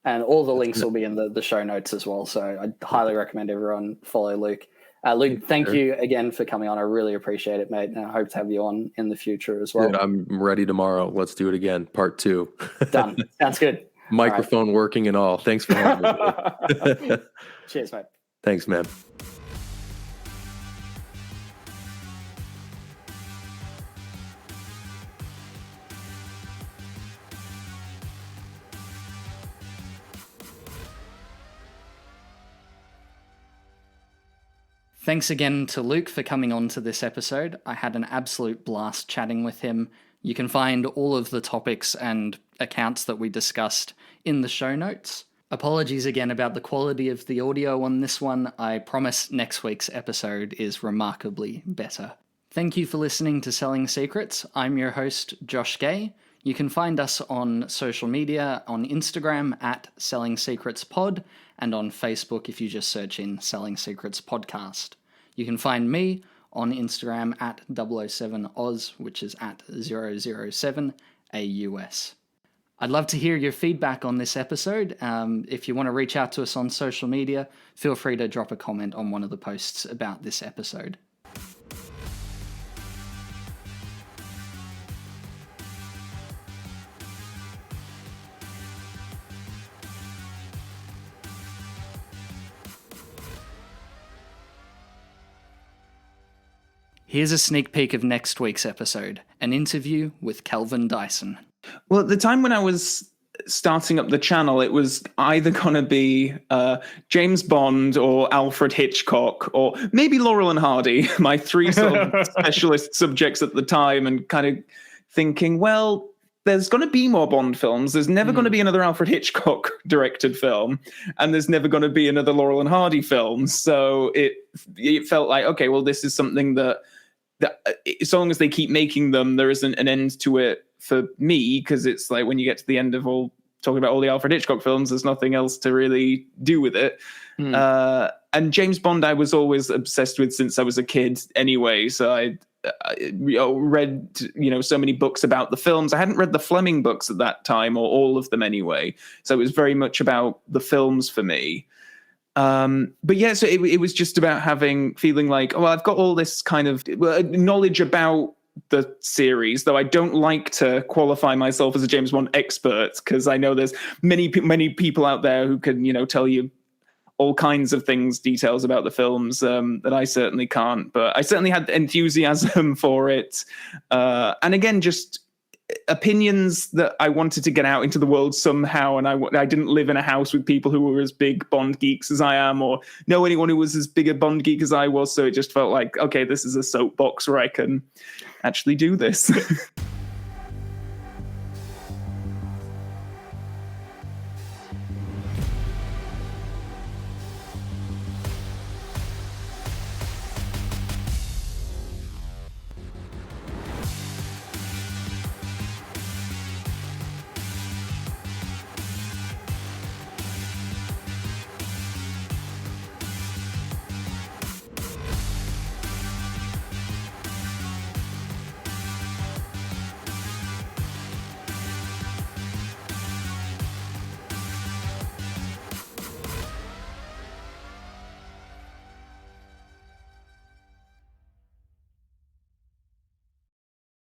Speaker 3: And all the links will be in the show notes as well. So I highly recommend everyone follow Luke. Luke, thank you again for coming on. I really appreciate it, mate. And I hope to have you on in the future as well.
Speaker 2: Dude, I'm ready tomorrow. Let's do it again. Part 2.
Speaker 3: Done. Sounds good.
Speaker 2: Microphone working and all. Thanks for having me.
Speaker 3: Cheers, mate.
Speaker 2: Thanks, man.
Speaker 1: Thanks again to Luke for coming on to this episode. I had an absolute blast chatting with him. You can find all of the topics and accounts that we discussed in the show notes. Apologies again about the quality of the audio on this one. I promise next week's episode is remarkably better. Thank you for listening to Selling Secrets. I'm your host, Josh Gay. You can find us on social media, on Instagram at Selling Secrets Pod, and on Facebook if you just search in Selling Secrets Podcast. You can find me on Instagram at 007Oz, which is at 007AUS. I'd love to hear your feedback on this episode. If you want to reach out to us on social media, feel free to drop a comment on one of the posts about this episode. Here's a sneak peek of next week's episode, an interview with Kelvin Dyson.
Speaker 4: Well, at the time when I was starting up the channel, it was either going to be James Bond or Alfred Hitchcock or maybe Laurel and Hardy, my 3 sort of specialist subjects at the time, and kind of thinking, well, there's going to be more Bond films. There's never going to be another Alfred Hitchcock directed film, and there's never going to be another Laurel and Hardy film. So it felt like, okay, well, this is something that as long as they keep making them, there isn't an end to it for me, because it's like when you get to the end of talking about all the Alfred Hitchcock films, there's nothing else to really do with it. And James Bond I was always obsessed with since I was a kid anyway, so I read so many books about the films. I hadn't read the Fleming books at that time, or all of them anyway, so it was very much about the films for me. But yeah, so it was just about feeling like, oh, I've got all this kind of knowledge about the series, though I don't like to qualify myself as a James Bond expert, because I know there's many people out there who can, tell you all kinds of details about the films that I certainly can't. But I certainly had enthusiasm for it. And again, just opinions that I wanted to get out into the world somehow, and I didn't live in a house with people who were as big Bond geeks as I am, or know anyone who was as big a Bond geek as I was, so it just felt like, okay, this is a soapbox where I can actually do this.